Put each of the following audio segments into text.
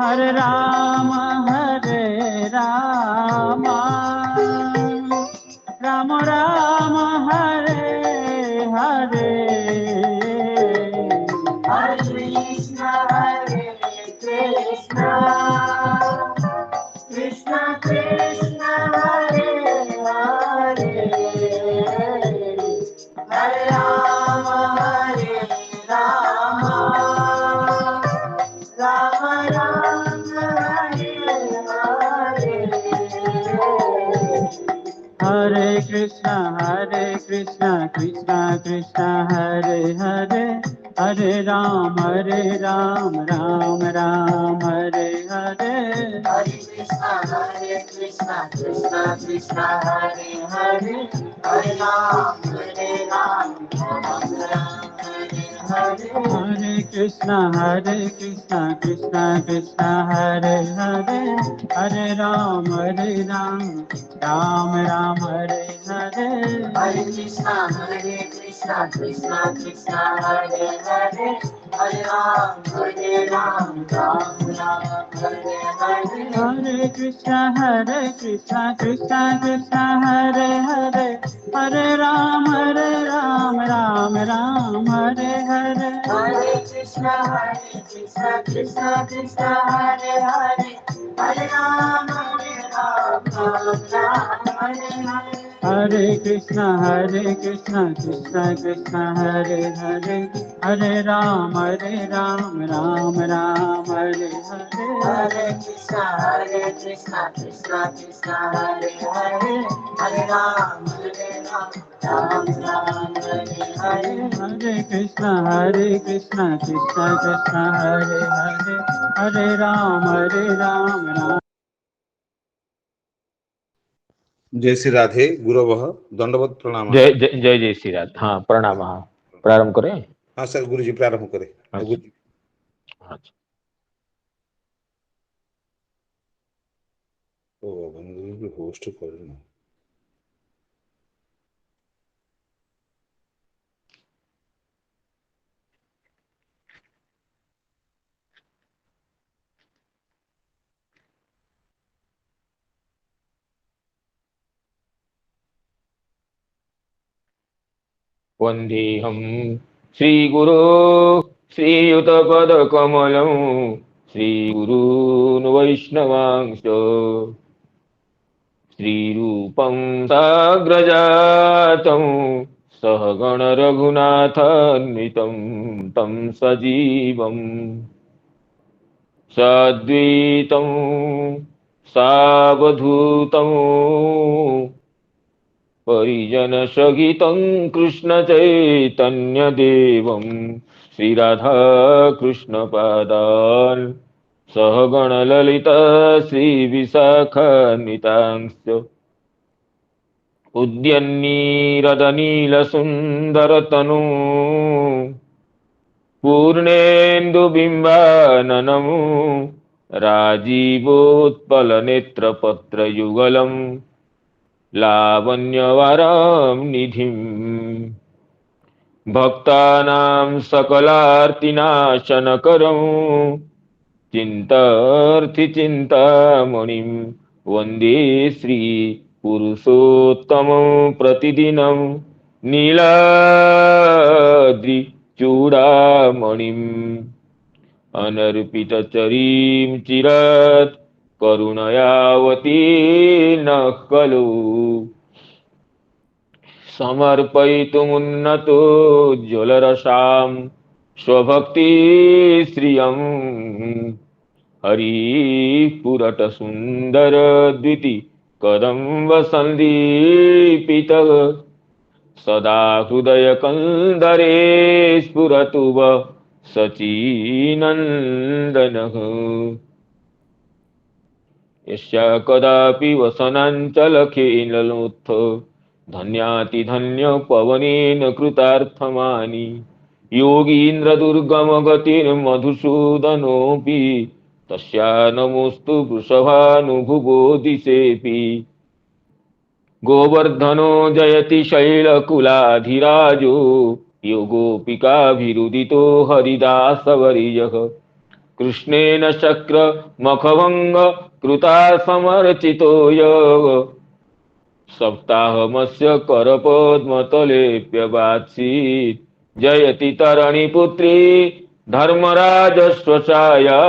हरे राम राम राम हरे हरे, हरे कृष्ण कृष्ण कृष्ण हरे हरे, हरे राम राम राम हरे हरे। हरे कृष्ण कृष्ण कृष्ण हरे हरे, हरे राम राम राम हरे हरे, हरे कृष्ण कृष्ण कृष्ण हरे हरे, हरे राम राम हरे हरे। हरे कृष्ण कृष्ण कृष्ण हरे हरे, हरे राम राम राम हरे हरे, हरे कृष्ण कृष्ण कृष्ण हरे हरे, हरे राम राम हरे हरे। हरे कृष्ण कृष्ण कृष्ण हरे हरे, हरे राम राम हरे हरे, हरे कृष्ण कृष्ण कृष्ण हरे हरे, हरे राम राम हरे हरे। हरे कृष्ण कृष्ण कृष्ण हरे हरे, हरे राम राम हरे हरे, हरे कृष्ण कृष्ण कृष्ण हरे हरे, हरे राम राम हरे हरे। हरे कृष्ण कृष्ण कृष्ण हरे हरे, हरे राम राम। जय श्री राधे गुरवः दंडवत प्रणाम। जय जय जय जय श्री राधे। हाँ प्रणाम। हाँ प्रारंभ करें। हाँ सर, गुरु जी प्रारंभ करें। अच्छा। गुरु जी अच्छा। होस्ट करें। वन्देऽहं श्रीगुरो श्रीयुतपदकमलं श्रीगुरून् वैष्णवांश्च श्रीरूपं साग्रजातं सहगणरघुनाथान्वितं तं सजीवम् साद्वैतं सावधूतं परिजनसहितं कृष्णचैतन्यदेवं श्रीराधाकृष्णपादान् सहगणललिता श्रीविशाखान्वितांश्च उद्यन्नीरदनीलसुन्दरतनू पूर्णेन्दुबिम्बाननम् राजीवोत्पलनेत्रपत्रयुगलम् लावण्यवरां निधिम् भक्तानां सकलार्तिनाशनकरं चिन्तार्थिचिन्तामणिं वन्दे श्रीपुरुषोत्तमं प्रतिदिनं नीलाद्रिचूडामणिम् अनर्पितचरीं चिरात् करुणयावतीर्णः खलु समर्पयितुमुन्नतो ज्वलरसां स्वभक्तिश्रियम् हरिः पुरटसुन्दरद्विति कदम्बसन्दीपितः सदा हृदयकन्दरे स्फुरतु वः सचीनन्दनः यस्य कदापि वसनाञ्चलखेलनोत्थ धन्यातिधन्यपवनेन कृतार्थमानि योगीन्द्रदुर्गमगतिर्मधुसूदनोऽपि तस्या नमोऽस्तु वृषभानुभुवो दिशेऽपि गोवर्धनो जयति शैलकुलाधिराजो योगोऽपिकाभिरुदितो हरिदासवर्यः कृष्णेन शक्र मखभंग कृता समर्चितो य सप्ताहमस्य करपद्मतलेऽप्यवात्सीत् जयति तरणिपुत्री धर्मराजश्वसाया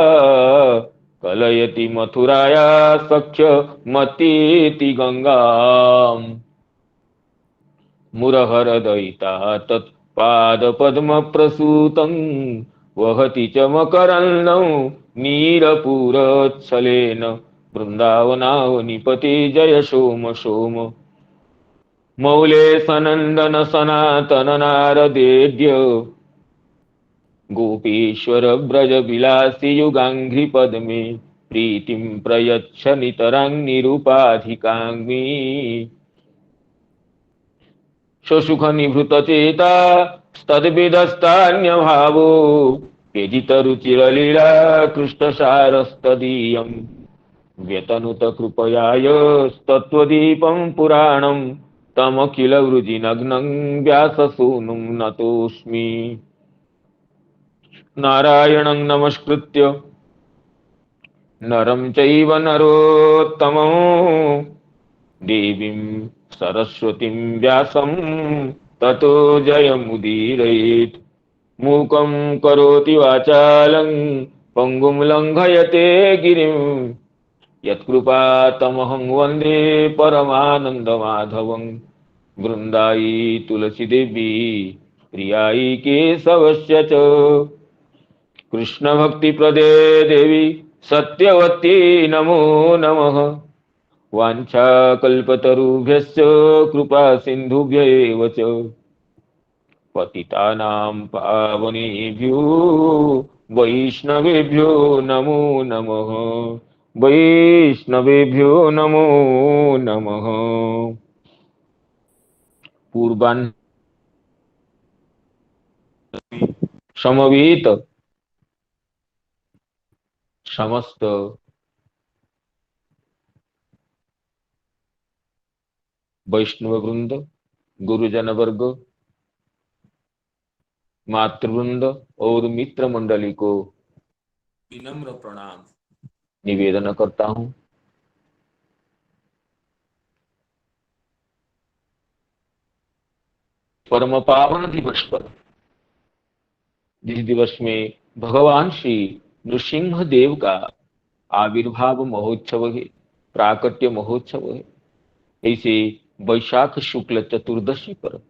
कलयति मथुराया सख्यमतीति गंगाम् मुरहरदयिता तत्पादपद्मप्रसूतं वहति च मकरन्दं नीरपूरोच्छलेन वृन्दावनावनिपति जय सोम सोम मौले सनन्दन सनातन नारदेड्य गोपीश्वर ब्रज विलासी युगांघ्रि पद्मे प्रीतिं प्रयच्छ नितरां निरुपाधिकाङ्गी सुसुख निभृत चेता तद्विदस्तान्यभावो व्यजित रुचिरलीला कृष्ण सारस्तदीयम् व्यतनुत कृपयाय तत्त्वदीपं पुराणं तमखिल वृजिनग्नं व्याससूनुं नतोऽस्मि नारायणं नमस्कृत्य नरं चैव नरोत्तमं देवीं सरस्वतीं व्यासं ततो जयमुदीरयेत् मूकं करोति वाचालं पङ्गुं लङ्घयते गिरिं यत्कृपातमहं वन्दे परमानन्दमाधवं वृन्दाई तुलसीदेवी प्रियाई केशवस्य च कृष्णभक्तिप्रदे देवी सत्यवती नमो नमः वाञ्छाकल्पतरुभ्यश्च कृपा सिन्धुभ्य एव च पतितानां पावनेभ्यो वैष्णवेभ्यो नमो नमः वैष्णवेभ्यो नमो नमः पूर्वान् समवेत समस्त वैष्णव वृंद गुरुजन वर्ग मातृवृंद और मित्र मंडली को विनम्र प्रणाम निवेदन करता हूं। परम पावन दिवस पर, जिस दिवस में भगवान श्री नृसिंह देव का आविर्भाव महोत्सव है, प्राकट्य महोत्सव है, ऐसे वैशाख शुक्ल चतुर्दशी पर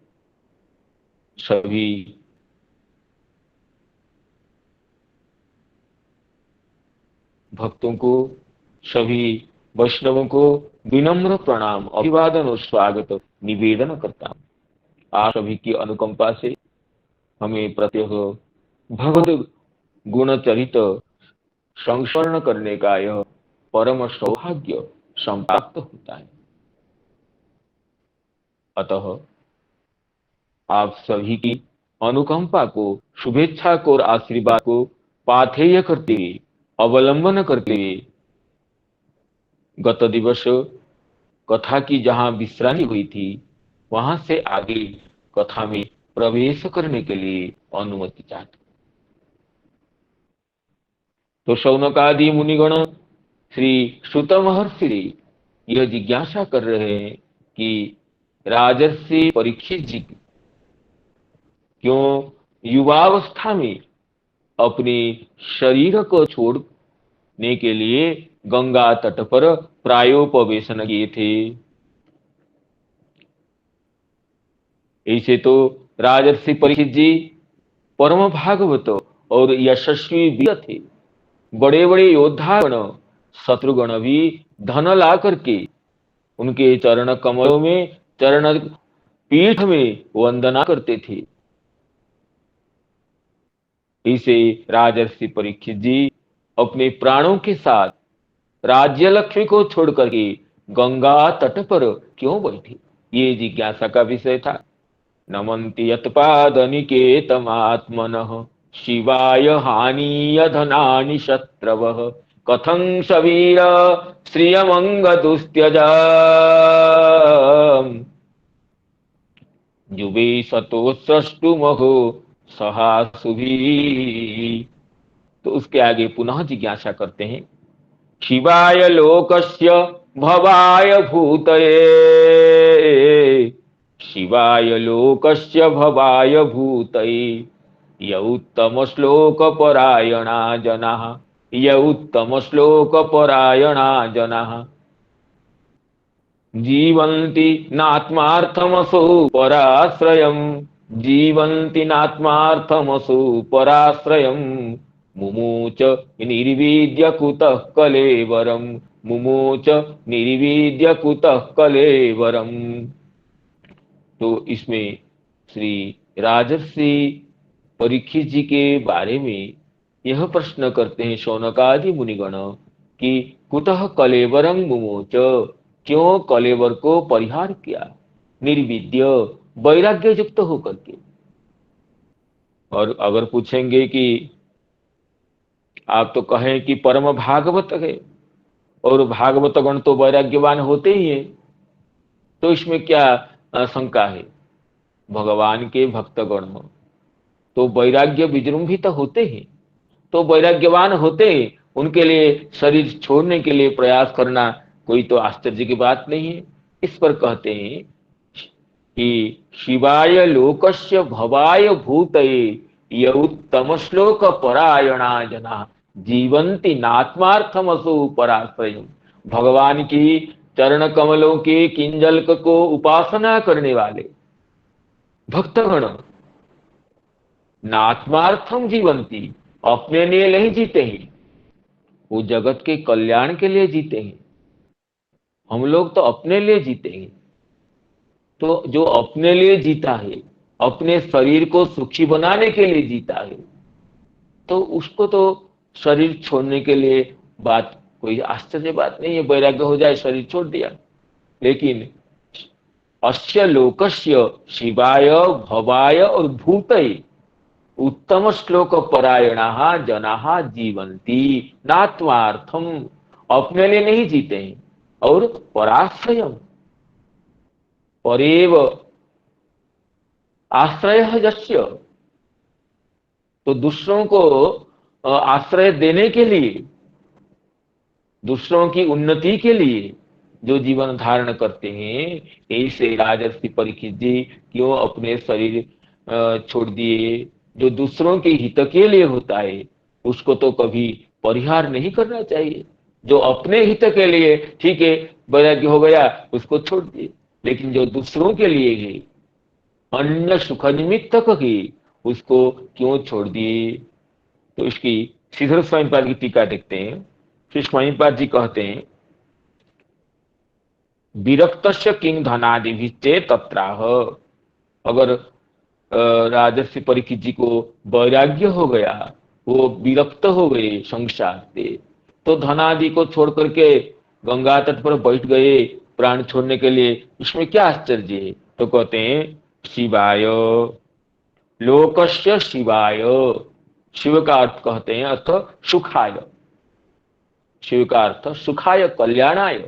सभी भक्तों को, सभी वैष्णवों को विनम्र प्रणाम, अभिवादन और स्वागत निवेदन करता हूं। आप सभी की अनुकंपा से हमें प्रत्येक भगवद गुण चरित संस्मरण करने का यह परम सौभाग्य संप्राप्त होता है। अतः आप सभी की अनुकंपा को, शुभेच्छा को और आशीर्वाद को पाथेय करते हुए, अवलंबन करते हुए गत दिवस कथा की जहां विश्रांति हुई थी, वहां से आगे कथा में प्रवेश करने के लिए अनुमति चाहते। तो शौनकादि मुनिगण श्री सुत महर्षि यह जिज्ञासा कर रहे हैं कि राजर्षि परीक्षित जी क्यों युवावस्था में अपने शरीर को छोड़ने के लिए गंगा तट पर प्रायोपवेशन किए थे। ऐसे तो राजर्षि परीक्षित जी परम भागवत और यशस्वी वीर थे, बड़े बड़े योद्धा गण, शत्रुगण भी धन ला करके उनके चरण कमलों में, चरण पीठ में वंदना करते थे। इसे राजर्षि परीक्षित जी अपने प्राणों के साथ राज्य लक्ष्मी को छोड़ करके गंगा तट पर क्यों बैठे, ये जिज्ञासा का विषय था। नमन्ति यत्पादनिकेतमात्मनः शिवाय हानीय धनानि शत्रवः कथं शवीर श्रियमंगदुस्त्यजा युवे सतो सृष्टुमहो सहासुभिः। तो उसके आगे पुनः जिज्ञासा करते हैं। शिवाय लोकस्य भवाय भूतये, शिवाय लोकस्य भवाय भूतये, य उत्तम श्लोक परायणा जनाः, य उत्तम श्लोक परायणा जनाः, जीवन्ति नात्मार्थमसौ पराश्रयम्, जीवन्ति नात्मार्थमसौ पराश्रयम्, मुमुच निर्विद्य कुतः कलेवरम्, मुमुच निर्विद्य कुतः कलेवरम्। तो इसमें श्री राजर्षि परीक्षित जी के बारे में यह प्रश्न करते हैं शौनकादि मुनिगण कि कुतः कलेवरम मुमोच, क्यों कलेवर को परिहार किया, निर्विद्य वैराग्य युक्त होकर के। और अगर पूछेंगे कि आप तो कहें कि परम भागवत है और भागवत गण तो वैराग्यवान होते ही है, तो इसमें क्या शंका है। भगवान के भक्तगण तो वैराग्य विजृंभित होते हैं, तो वैराग्यवान होते हैं, उनके लिए शरीर छोड़ने के लिए प्रयास करना कोई तो आश्चर्य की बात नहीं है। इस पर कहते हैं कि शिवाय लोकस्य भवाय भूतये, य उत्तम श्लोक परायणा जना, जीवंती नात्मार्थमसु पराश्रयम्। भगवान की चरण कमलों के किंजल्क को उपासना करने वाले भक्तगण नात्मार्थम जीवंती, अपने लिए नहीं जीते हैं, वो जगत के कल्याण के लिए जीते हैं। हम लोग तो अपने लिए जीते हैं। तो जो अपने लिए जीता है, अपने शरीर को सुखी बनाने के लिए जीता है, तो उसको तो शरीर छोड़ने के लिए बात कोई आश्चर्य बात नहीं है। वैराग्य हो जाए, शरीर छोड़ दिया। लेकिन अस्य लोकस्य शिवाय भवाय और भूतये उत्तम श्लोक परायणा जनाः जीवंती नात्मार्थम, अपने लिए नहीं जीते हैं, और पराश्रयम्, परेव आश्रयः यस्य, तो दूसरों को आश्रय देने के लिए, दूसरों की उन्नति के लिए जो जीवन धारण करते हैं, ऐसे राजर्षि परीक्षित जी क्यों अपने शरीर छोड़ दिए। जो दूसरों के हित के लिए होता है उसको तो कभी परिहार नहीं करना चाहिए। जो अपने हित के लिए ठीक है, वैराग्य हो गया, उसको छोड़ दिए। लेकिन जो दूसरों के लिए है, अन्य सुख निमित्तक ही, उसको क्यों छोड़ दिए। तो इसकी श्रीधर स्वामीपाद की टीका देखते हैं। श्री स्वामीपाद जी कहते हैं, विरक्तस्य किंग धनादिभिश्चे तत्राह, अगर राजर्षि परीक्षित जी को वैराग्य हो गया, वो विरक्त हो गए संसार से, तो धनादि को छोड़ करके गंगा तट पर बैठ गए प्राण छोड़ने के लिए, इसमें क्या आश्चर्य है। तो कहते हैं शिवाय लोकस्य शिवाय, शिव का अर्थ कहते हैं अर्थ सुखाय, शिव का अर्थ सुखाय कल्याणाय,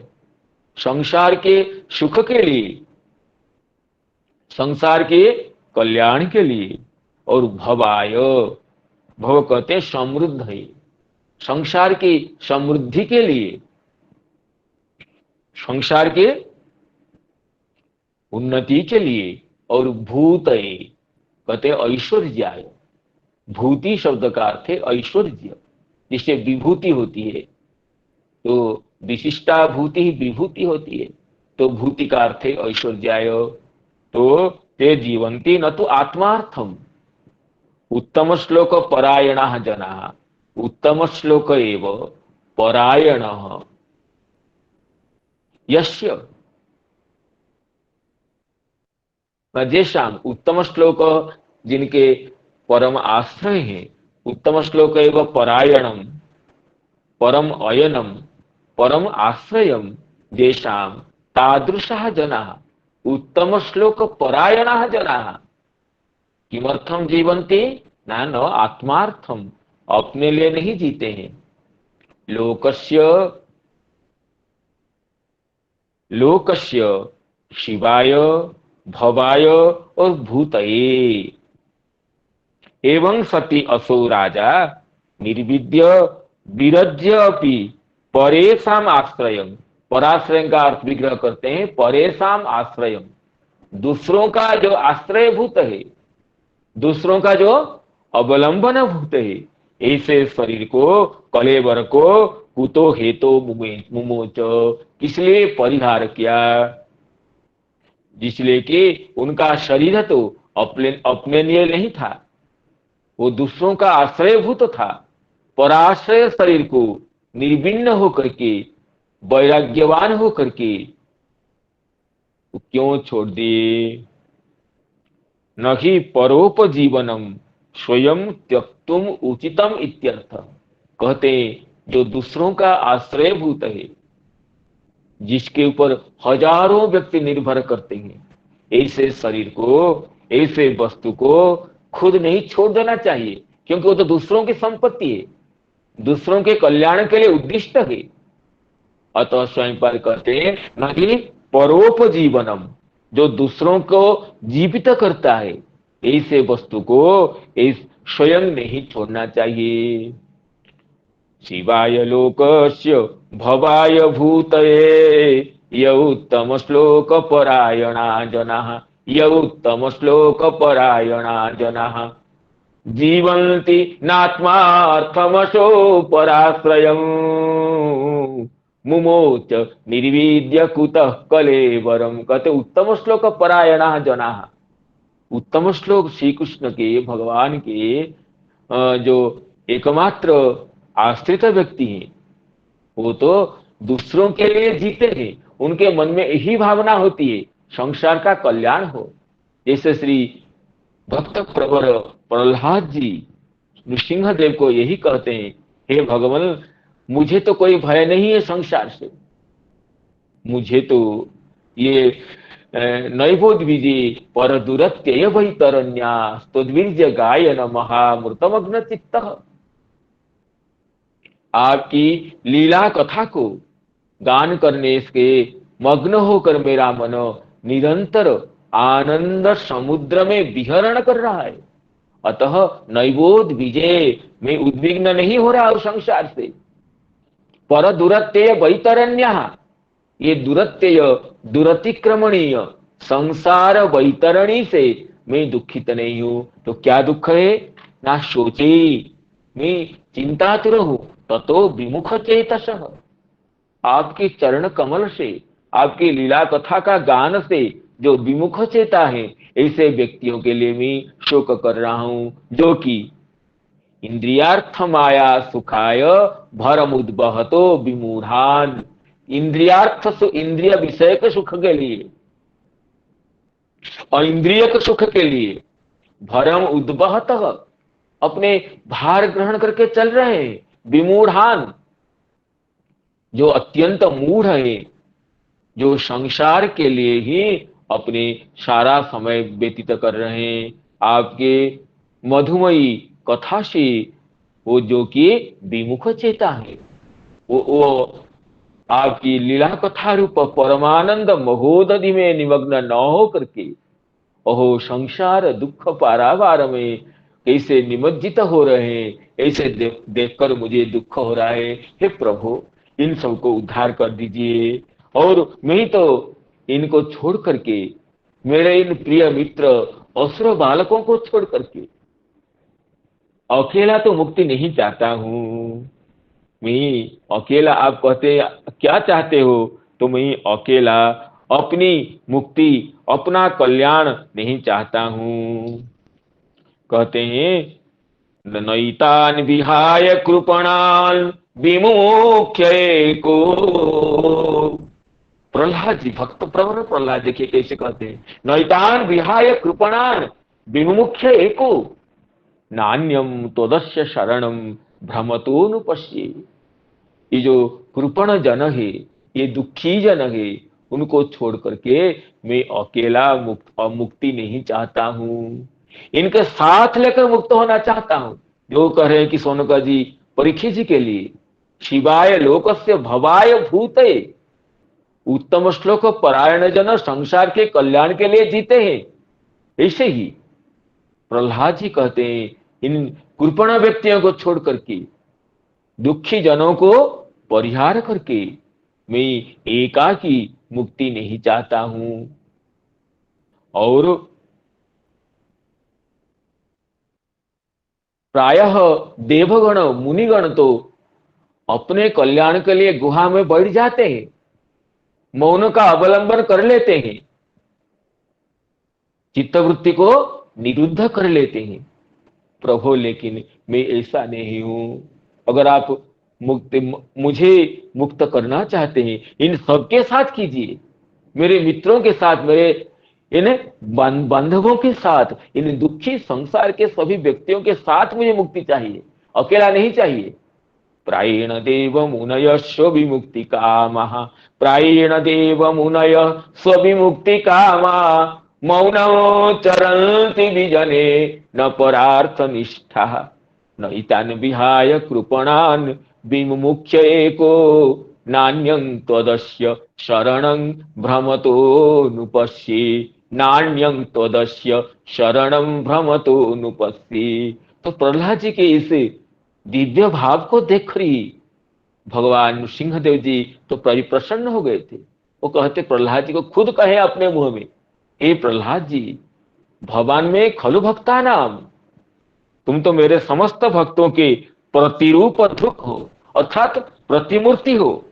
संसार के सुख के लिए, संसार के कल्याण के लिए, और भवाय, भव कहते हैं समृद्ध है, संसार की समृद्धि के लिए, संसार के उन्नति के लिए, और भूतये कहते हैं ऐश्वर्याय, भूति शब्द का अर्थ है ऐश्वर्य, जिससे विभूति होती है। तो विशिष्टा भूति ही विभूति होती है, तो भूति का अर्थ है ऐश्वर्याय। तो ते जीवंती न तो आत्मार्थम, उत्तम श्लोक परायणः जनाः, उत्तम श्लोक एव परायणः यस्य, जेषाम, उत्तम श्लोक जिनके परम आश्रय है, उत्तम श्लोक एव परायणम, परम अयनम, परम आश्रयम, जेषाम तादृशः जनाः उत्तम श्लोक परायणः जनाः किमर्थम जीवन्ति न आत्मार्थम, अपने लिए नहीं जीते हैं। लोकस्य, लोकस्य शिवाय भवाय और भूतये, एवं सति असो राजा निर्विद्य विरज्य अपि परेशान आश्रयम। पराश्रय का अर्थ विग्रह करते हैं परेशान आश्रयम, दूसरों का जो आश्रयभूत है, दूसरों का जो अवलंबन भूत है, ऐसे शरीर को, कलेवर को कुतो हेतो मुमोच, किस लिए परिहार किया, जिसलिए कि उनका शरीर तो अपने लिए नहीं था, वो दूसरों का आश्रयभूत था। पराश्रय शरीर को निर्विण्ण होकर के, वैराग्यवान होकर के क्यों छोड़ दिए। न ही परोपजीवनम स्वयं त्यक्तुम उचितम इत्यर्थ। कहते जो दूसरों का आश्रयभूत है, जिसके ऊपर हजारों व्यक्ति निर्भर करते हैं, ऐसे शरीर को, ऐसे वस्तु को खुद नहीं छोड़ देना चाहिए, क्योंकि वो तो दूसरों की संपत्ति है, दूसरों के कल्याण के लिए उद्दिष्ट है। अतः स्वयं पर कहते हैं न कि परोपजीवनम, जो दूसरों को जीवित करता है, ऐसे वस्तु को स्वयं नहीं छोड़ना चाहिए। शिवाय लोकस्य भवाय भूतये य उत्तम श्लोक परायणा जनाः, य उत्तम श्लोक परायणा जनाः जीवन्ति नात्मार्थमशो पराश्रयम् मुमोच निर्विद्य कुतः कलेवरम। कहते उत्तम श्लोक परायणा जनाः, उत्तम श्लोक श्री कृष्ण के, भगवान के जो एकमात्र आश्रित व्यक्ति हैं, वो तो दूसरों के लिए जीते हैं, उनके मन में यही भावना होती है संसार का कल्याण हो। जैसे श्री भक्त प्रवर प्रहलाद जी नृसिंह देव को यही कहते हैं, हे भगवान मुझे तो कोई भय नहीं है संसार से, मुझे तो ये नैवोद्विजे पर दुरत्यय वैतरण्या स्तुद्वीर्य गायन महामृतमग्न चित्तः। आपकी लीला कथा को गान करने से मग्न होकर मेरा मन निरंतर आनंद समुद्र में विहरण कर रहा है। अतः नैवोद विजय, मैं उद्विग्न नहीं हो रहा हूं संसार से। पर दुरत्यय वैतरण्य, ये दुरत्यय दुरतिक्रमणीय संसार वैतरणी से मैं दुखित नहीं हूं। तो क्या दुख है? ना सोचे, मैं चिंतातुर हूं, ततो विमुख चेतसः। आपके चरण कमल से, आपकी लीला कथा का गान से जो विमुख चेता है, ऐसे व्यक्तियों के लिए मैं शोक कर रहा हूं, जो कि इंद्रियार्थ माया सुखाय भरमुद्बहतो विमूढ़ान। इंद्रियार्थ इंद्रिय विषय के सुख के लिए और इंद्रिय के सुख के लिए भरम उद्बहत, अपने भार ग्रहण करके चल रहे हैं। विमूढ़ान, जो अत्यंत मूढ़ है, जो संसार के लिए ही अपने सारा समय व्यतीत कर रहे हैं। आपके मधुमयी कथा से वो जो कि विमुख चेता है, वो आपकी लीला कथा रूप परमानंद महोदधि में निमग्न न हो करके ओहो संसार दुख पारावार में कैसे निमज्जित हो रहे हैं, ऐसे देखकर मुझे दुख हो रहा है। हे प्रभु, इन सबको उद्धार कर दीजिए। और मैं तो इनको छोड़ करके, मेरे इन प्रिय मित्र असुर बालकों को छोड़ करके अकेला तो मुक्ति नहीं चाहता हूं। मैं अकेला, आप कहते क्या चाहते हो, तो मैं अकेला अपनी मुक्ति, अपना कल्याण नहीं चाहता हूं। कहते हैं नैतान विहाय कृपणान विमुख्य को। प्रहलाद जी, भक्त प्रवर प्रहलाद, देखिए कैसे कहते हैं, नैतान विहाय कृपणान विमुख्य एको नान्यम तदस्य शरणम भ्रमतोनुपश्ये। ये जो कृपण जन है, ये दुखी जन है, उनको छोड़ करके मैं अकेला मुक्ति नहीं चाहता हूं, इनके साथ लेकर मुक्त होना चाहता हूं। जो कह रहे हैं कि सोनका जी परीक्षित जी के लिए शिवाय लोकस्य भवाय भूते, उत्तम श्लोक परायण जन संसार के कल्याण के लिए जीते हैं, ऐसे ही प्रहलाद जी कहते हैं इन कृपण व्यक्तियों को छोड़ करके, दुखी जनों को परिहार करके मैं एकाकी मुक्ति नहीं चाहता हूं। और प्रायः देवगण मुनिगण तो अपने कल्याण के लिए गुहा में बैठ जाते हैं, मौन का अवलंबन कर लेते हैं, चित्तवृत्ति को निरुद्ध कर लेते हैं। प्रभु लेकिन मैं ऐसा नहीं हूं। अगर आप मुझे मुक्त करना चाहते हैं, इन सबके साथ कीजिए, मेरे मित्रों के साथ, मेरे इन बांधवों के साथ, इन दुखी संसार के सभी व्यक्तियों के साथ मुझे मुक्ति चाहिए, अकेला नहीं चाहिए। प्रायेण देव मुनय स्वविमुक्ति कामः, प्रायेण देव मुनय स्वविमुक्ति कामा, मौनौ चरन्ति विजने न परार्थ निष्ठा, नैतान् विहाय कृपणान् विमुख्य एको, नान्यं त्वदस्य शरणं भ्रमतो नुपश्ये, नान्यं त्वदस्य शरणं भ्रमतो नुपश्ये। तो प्रहलाद जी के इस दिव्य भाव को देख रही भगवान सिंहदेव जी तो प्रसन्न हो गए थे। वो कहते, प्रहलाद जी को खुद कहे अपने मुंह में, हे प्रहलाद जी, भगवान में खलु भक्ता नाम, तुम तो मेरे समस्त भक्तों के प्रतिरूप ध्रुव हो, अर्थात प्रतिमूर्ति हो।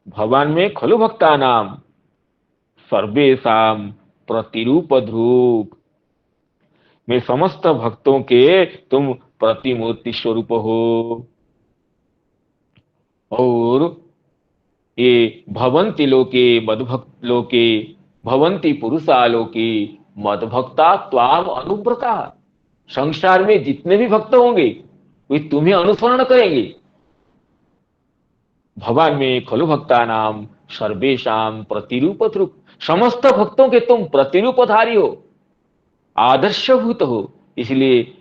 भगवान में खलु भक्ता नाम सर्वेशाम प्रतिरूप ध्रुव, मैं समस्त भक्तों के तुम प्रतिमूर्ति स्वरूप हो। और ये भवंति लोके मदभक्त लोके भवंति पुरुषा लोके मदभक्ता त्वाम अनुव्रता, संसार में जितने भी भक्त होंगे वे तुम्हें अनुसरण करेंगे। भगवान में खलु भक्ता नाम सर्वेशाम प्रतिरूप ध्रुव, समस्त भक्तों के तुम प्रतिरूपधारी हो, आदर्शभूत हो। इसलिए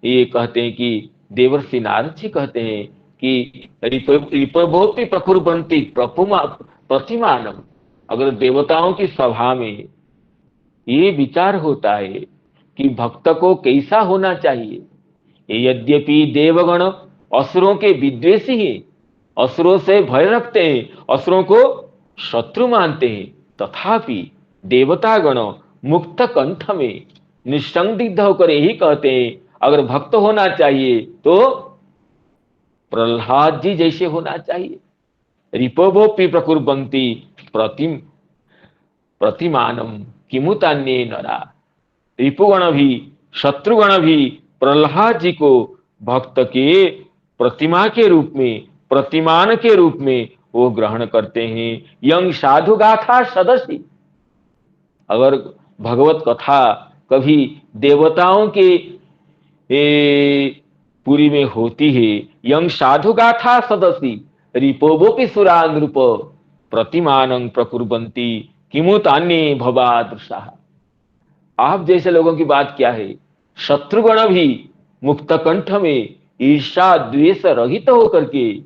ये कहते हैं कि देवर्षि नारद जी कहते हैं कि रिपभोपि प्रकुर्वन्ति प्रतिमानम, अगर देवताओं की सभा में ये विचार होता है कि भक्त को कैसा होना चाहिए, यद्यपि देवगण असुरों के विद्वेषी हैं, असुरों से भय रखते हैं, असुरों को शत्रु मानते हैं, तथापि देवतागण मुक्त कंठ में निसंदिग्ध होकर यही कहते हैं, अगर भक्त होना चाहिए तो प्रहलाद जी जैसे होना चाहिए। रिपवोपि प्रकुर्वन्ति प्रतिमानम किमुतान्ये नरा, रिपुगण भी शत्रुगण भी प्रहलाद जी को भक्त के प्रतिमा के रूप में, प्रतिमान के रूप में वो ग्रहण करते हैं। यंग साधु गाथा सदसी, अगर भगवत कथा कभी देवताओं के पुरी में होती है, यंग साधु गाथा सदसी रिपोवोपि सुरानृप प्रतिमानं प्रकुर्वन्ति किमुतान्ये भवादृशः। आप जैसे लोगों की बात क्या है, शत्रुगण भी मुक्त कंठ में ईर्षा द्वेष रहित होकर के,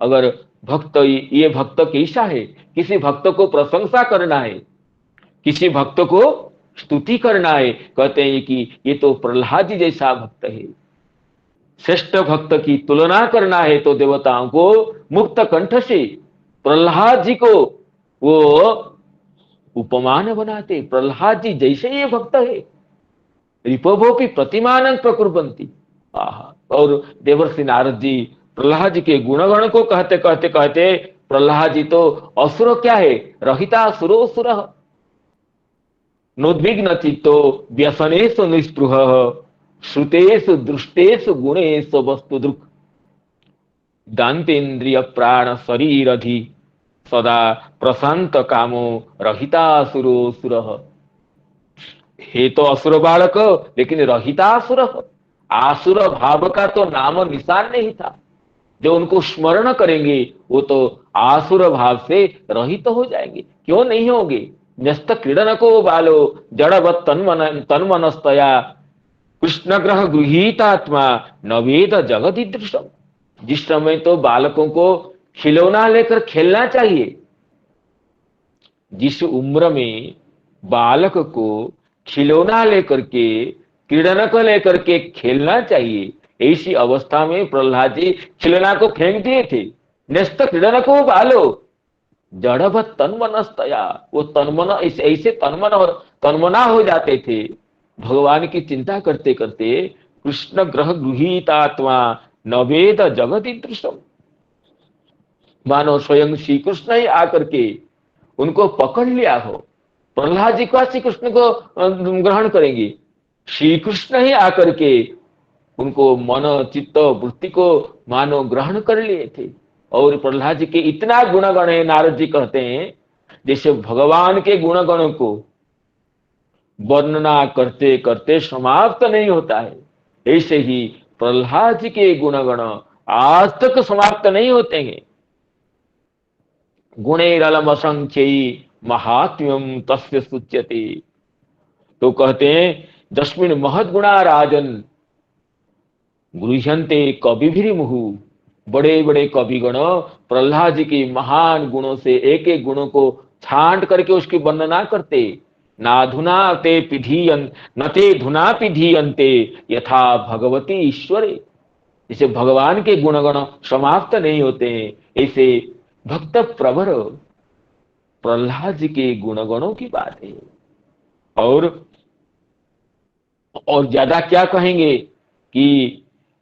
अगर भक्त, ये भक्त कैसा है, किसी भक्त को प्रशंसा करना है, किसी भक्त को स्तुति करना है, कहते हैं कि ये तो प्रहलाद जी जैसा भक्त है। श्रेष्ठ भक्त की तुलना करना है तो देवताओं को मुक्त कंठ से प्रहलाद जी को वो उपमान बनाते, प्रहलाद जी जैसे ये भक्त है। रिपभोपि प्रतिमानं प्रकुर्वन्ति, और देवर्षि नारद जी प्रहलाद जी के गुणगण को कहते कहते कहते, प्रहलाद जी तो असुर क्या है, रहिता सुरो सुरः, नोद्विग्न चित्तो व्यसनेषु निस्पृहः, श्रुतेषु दृष्टेषु गुणेषु वस्तुदृक्, दान्तेन्द्रिय प्राण शरीरधि सदा प्रशांत कामो रहितासुरो सुरः। हे तो असुर बालक, लेकिन रहितासुर, आसुर भाव का तो नाम निशान नहीं था। जो उनको स्मरण करेंगे वो तो आसुर भाव से रहित हो जाएंगे। क्यों नहीं होंगे? न्यस्त क्रीडन को बालो जड़वत तन्मनस्तया कृष्ण ग्रह गृहीतात्मा नवेद जगदीदृशम। जिस समय तो बालकों को खिलौना लेकर खेलना चाहिए, जिस उम्र में बालक को खिलौना लेकर के क्रीडन को लेकर के खेलना चाहिए। ऐसी अवस्था में प्रहलाद जी खिलौना को फेंक दिए थे। न्यस्त क्रीडन को बालो जड़वत तन्मनस्तया, वो तन्मन ऐसे तन्मना हो जाते थे भगवान की चिंता करते करते। कृष्ण ग्रह गृहीतात्मा नवेद जगति दृश्यम, मानो स्वयं श्री कृष्ण ही आकर के उनको पकड़ लिया हो। प्रहलाद जी का श्री कृष्ण को ग्रहण करेंगे, श्री कृष्ण ही आकर के उनको मन चित्त वृत्ति को मानो ग्रहण कर लिए थे। और प्रहलाद जी के इतना गुणगण है, नारद जी कहते हैं जैसे भगवान के गुणगणों को वर्णना करते करते समाप्त नहीं होता है, ऐसे ही प्रहलाद जी के गुणगण आज तक समाप्त नहीं होते हैं। गुणैरलम असंख्यई महात्म्यम तस्य सुच्यते, तो कहते हैं जस्मिन महद गुणा राजन गृह्यन्ते कवि मुहु, बड़े बड़े कविगण प्रहलाद जी के महान गुणों से एक एक गुणों को छांट करके उसकी वर्णना करते। नाधुना ते पिधीयन न ते धुना पिधीयन्ते यथा भगवती ईश्वरे, जैसे भगवान के गुणगण समाप्त नहीं होते हैं, ऐसे भक्त प्रवर प्रहलाद जी के गुणगणों की बात है। और ज्यादा क्या कहेंगे कि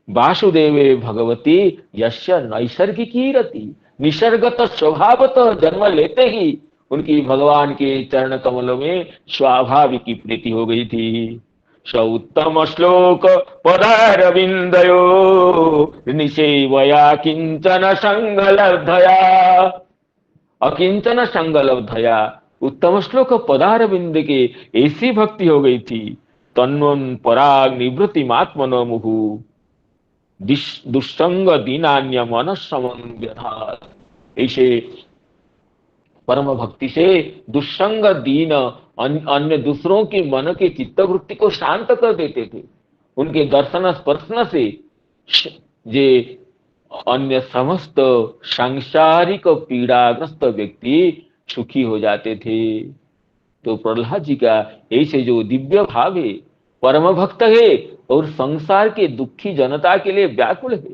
वासुदेवे भगवती यस्य नैसर्गिकी रति, निसर्गत स्वभावतः जन्म लेते ही उनकी भगवान के चरण कमलों में स्वाभाविक की प्रीति हो गई थी। स उत्तम श्लोक पदारविंदयो निसेवया किंचन संगलब्धया, अकिंचन संगलब्धया उत्तम श्लोक पदारविंद के ऐसी भक्ति हो गई थी। तन्वन पराग निवृत्ति मात्मनो मुहु दुस्संग दीनान्य मन समन्व्यथा, ऐसे परम भक्ति से दुस्संग दीन अन्य दूसरों के मन के चित्तवृत्ति को शांत कर देते थे। उनके दर्शन स्पर्शन से जे अन्य समस्त सांसारिक पीड़ाग्रस्त व्यक्ति सुखी हो जाते थे। तो प्रहलाद जी का ऐसे जो दिव्य भाव है, परम भक्त है और संसार के दुखी जनता के लिए व्याकुल है।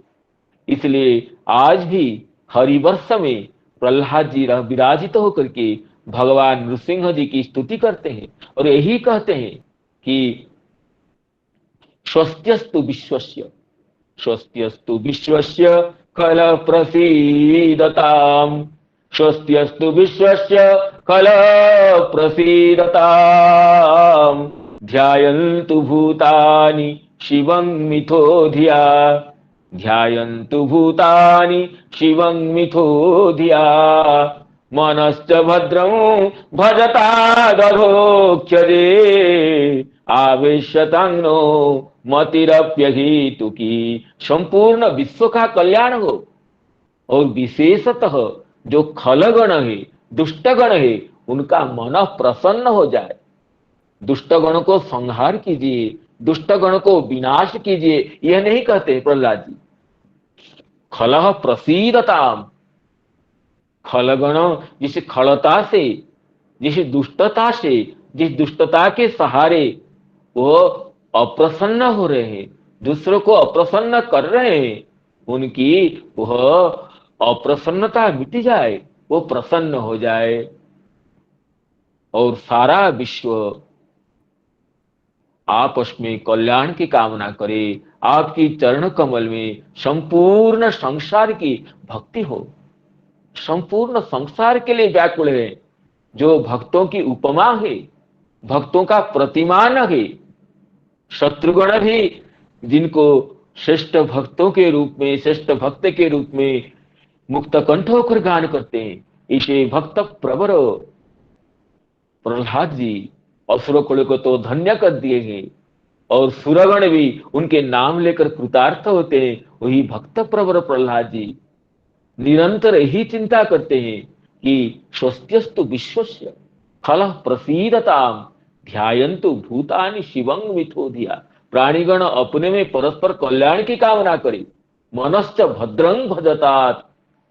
इसलिए आज भी हरिवर्ष में प्रहलाद जी विराजित होकर के भगवान नृसिंह जी की स्तुति करते हैं और यही कहते हैं कि स्वस्त्यस्तु विश्वस्य, स्वस्त्यस्तु विश्वस्य खल प्रसीदताम, स्वस्त्यस्तु विश्वस्य खल प्रसीदताम, ध्यायन्तु भूतानि शिवं मिथो धिया, ध्यायन्तु भूतानि शिवं मिथो धिया, मनश्च भद्रं भजता दधोक्ष्यते, आवेश्यतांनो मतिरप्यहेतुकी। संपूर्ण विश्व का कल्याण हो और विशेषतः जो खलगण है, दुष्टगण है, उनका मन प्रसन्न हो जाए। दुष्टगण को संहार कीजिए, दुष्टगण को विनाश कीजिए, यह नहीं कहते प्रहलाद जी। खलह प्रसीदताम, खलगण जिस खलता से, जिस दुष्टता से, जिस दुष्टता के सहारे वो अप्रसन्न हो रहे हैं, दूसरों को अप्रसन्न कर रहे हैं, उनकी वह अप्रसन्नता मिट जाए, वो प्रसन्न हो जाए और सारा विश्व आपस में कल्याण की कामना करे। आपकी चरण कमल में संपूर्ण संसार की भक्ति हो, संपूर्ण संसार के लिए व्याकुल है। जो भक्तों की उपमा है, भक्तों का प्रतिमान है, शत्रुगण भी जिनको श्रेष्ठ भक्तों के रूप में, श्रेष्ठ भक्त के रूप में मुक्त कंठ होकर गान करते हैं, इसे भक्त प्रवर प्रहलाद जी असुर कुल को तो धन्य कर दिए हैं और सुरगण भी उनके नाम लेकर कृतार्थ होते हैं। वही भक्त प्रवर प्रहलाद जी निरंतर यही चिंता करते हैं कि स्वस्त्यस्तु विश्वस्य खलः प्रसीदताम, ध्यायन्तु भूतानि शिवं मिथो धिया। प्राणीगण अपने में परस्पर कल्याण की कामना करे। मनश्च भद्रं भजतात,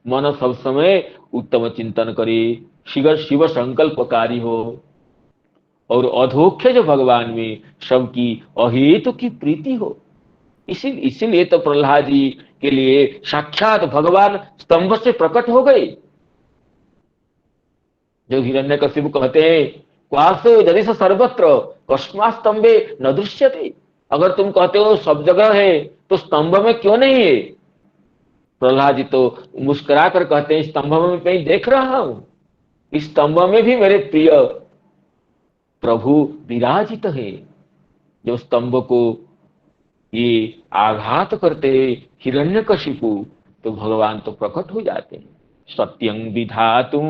मन सब समय उत्तम चिंतन करे, शिव शिव संकल्पकारी हो। और अधोख्य जो भगवान में सबकी अहेतु की प्रीति हो। इसीलिए तो प्रहलाद जी के लिए साक्षात भगवान स्तंभ से प्रकट हो गए। जो हिरण्यकशिपु कहते हैं, क्वासो यदि स सर्वत्र कस्मा स्तंभे न दृश्यते। अगर तुम कहते हो सब जगह है तो स्तंभ में क्यों नहीं है? प्रहलाद जी तो मुस्कुरा कर कहते हैं, स्तंभ में कहीं देख रहा हूं, इस स्तंभ में भी मेरे प्रिय प्रभु विराजित है। जो स्तंभ को ये आघात करते हिरण्यकशिपु, तो भगवान तो प्रकट हो जाते हैं। सत्यं विधातुं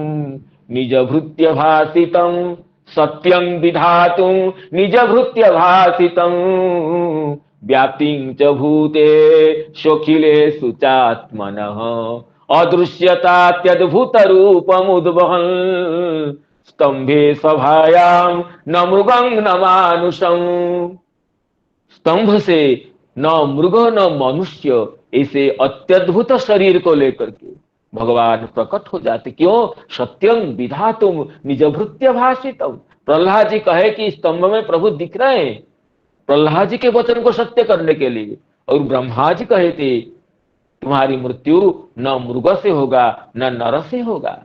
निजभृत्य भासितं, सत्यं विधातुं निजभृत्य भासितं, व्याप्तिं च भूते स्वखिलेषु चात्मनः, अदृश्यतात्यद्भुत रूपमुद्वहन्, स्तंभे सभायां न मृगं न मानुषं। स्तंभ से न मृग न मनुष्य, ऐसे अत्यद्भुत शरीर को लेकर के भगवान प्रकट हो जाते। क्यों? सत्यं विधातुम निजभृत्य भाषितम। प्रहलाद जी कहे कि स्तंभ में प्रभु दिख रहे हैं प्रहलाद जी के वचन को सत्य करने के लिए। और ब्रह्मा जी कहे थे, तुम्हारी मृत्यु न मृग से होगा न नर से होगा,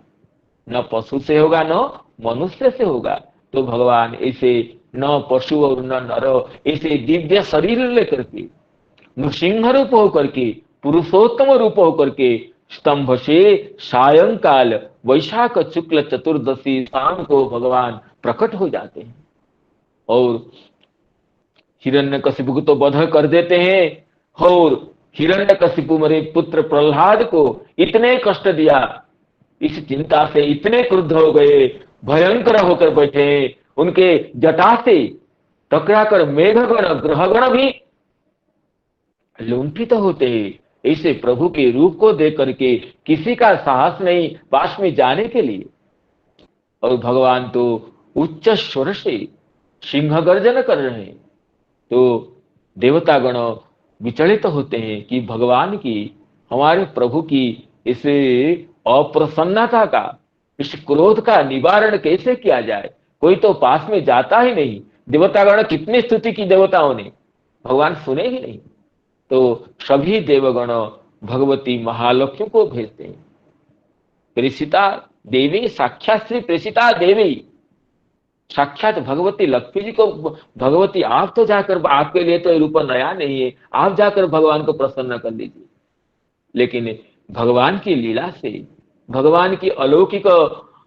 न पशु से होगा न मनुष्य से होगा। तो भगवान ऐसे न पशु और न नर, ऐसे दिव्य शरीर लेकर के, नृसिंह रूप होकर के, पुरुषोत्तम रूप होकर के स्तंभ से सायंकाल वैशाख शुक्ल चतुर्दशी शाम को भगवान प्रकट हो जाते हैं और हिरण्यकशिपु को तो वध कर देते हैं। और हिरण्यकशिपु मेरे पुत्र प्रहलाद को इतने कष्ट दिया, इस चिंता से इतने क्रुद्ध हो गए, भयंकर होकर बैठे। उनके जटा से टकराकर मेघगण ग्रहगण भी लुंठित होते हैं। ऐसे प्रभु के रूप को देख करके किसी का साहस नहीं पास में जाने के लिए। और भगवान तो उच्च स्वर से सिंह गर्जन कर रहे हैं। तो देवतागण विचलित होते हैं कि भगवान की, हमारे प्रभु की इस अप्रसन्नता का, इस क्रोध का निवारण कैसे किया जाए। कोई तो पास में जाता ही नहीं। देवतागण कितनी स्तुति की देवताओं ने, भगवान सुने ही नहीं। तो सभी देवगण भगवती महालक्ष्मी को भेजते हैं। प्रेषिता देवी, साक्षात श्री प्रेषिता देवी, साक्षात भगवती लक्ष्मी जी को, भगवती आप तो जाकर, आपके लिए तो रूप नया नहीं है, आप जाकर भगवान को प्रसन्न कर लीजिए। लेकिन भगवान की लीला से, भगवान की अलौकिक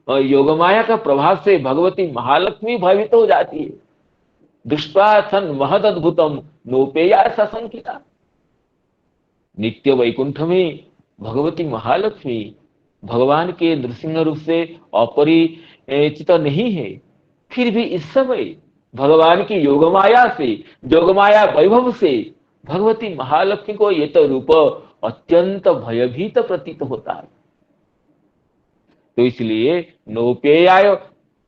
योगमाया का प्रभाव से भगवती महालक्ष्मी भयभीत हो जाती है। दृष्ट्वा सन महद अद्भुतम नोपेया सशंकिता। नित्य वैकुंठ में भगवती महालक्ष्मी भगवान के नृसिंह रूप से अपरिचित नहीं है, फिर भी इस समय भगवान की योगमाया से, योगमाया वैभव से भगवती महालक्ष्मी को ये तो रूप अत्यंत भयभीत प्रतीत होता है। तो इसलिए नौपेयाय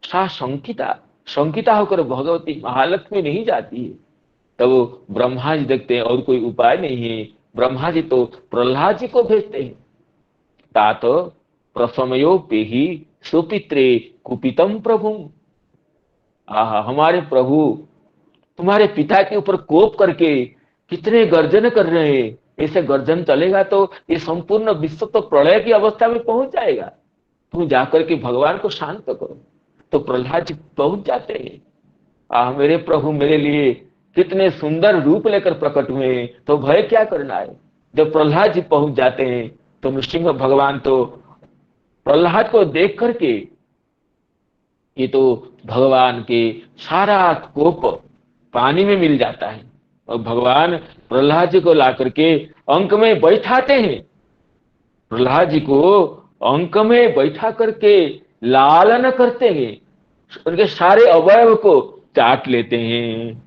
सा शंकिता, शंकिता होकर भगवती महालक्ष्मी नहीं जाती है। तब ब्रह्मा जी देखते हैं और कोई उपाय नहीं है। ब्रह्मा जी तो प्रहलाद जी को भेजते हैं। तात प्रसमयो पेहि सुपित्रे कुपितम प्रभु। आहा, हमारे प्रभु तुम्हारे पिता के ऊपर कोप करके कितने गर्जन कर रहे हैं। ऐसे गर्जन चलेगा तो ये संपूर्ण विश्व तो प्रलय की अवस्था में पहुंच जाएगा। तुम जाकर के भगवान को शांत करो। तो प्रहलाद जी पहुंच जाते हैं। मेरे प्रभु मेरे लिए कितने सुंदर रूप लेकर प्रकट हुए हैं, तो भय क्या करना है। जब प्रहलाद जी पहुंच जाते हैं तो नृसिंह भगवान तो प्रहलाद को देख करके, ये तो भगवान के सारा कोप पानी में मिल जाता है और भगवान प्रहलाद जी को ला करके अंक में बैठाते हैं। प्रहलाद जी को अंक में बैठा करके लालन करते हैं, उनके सारे अवयव को चाट लेते हैं।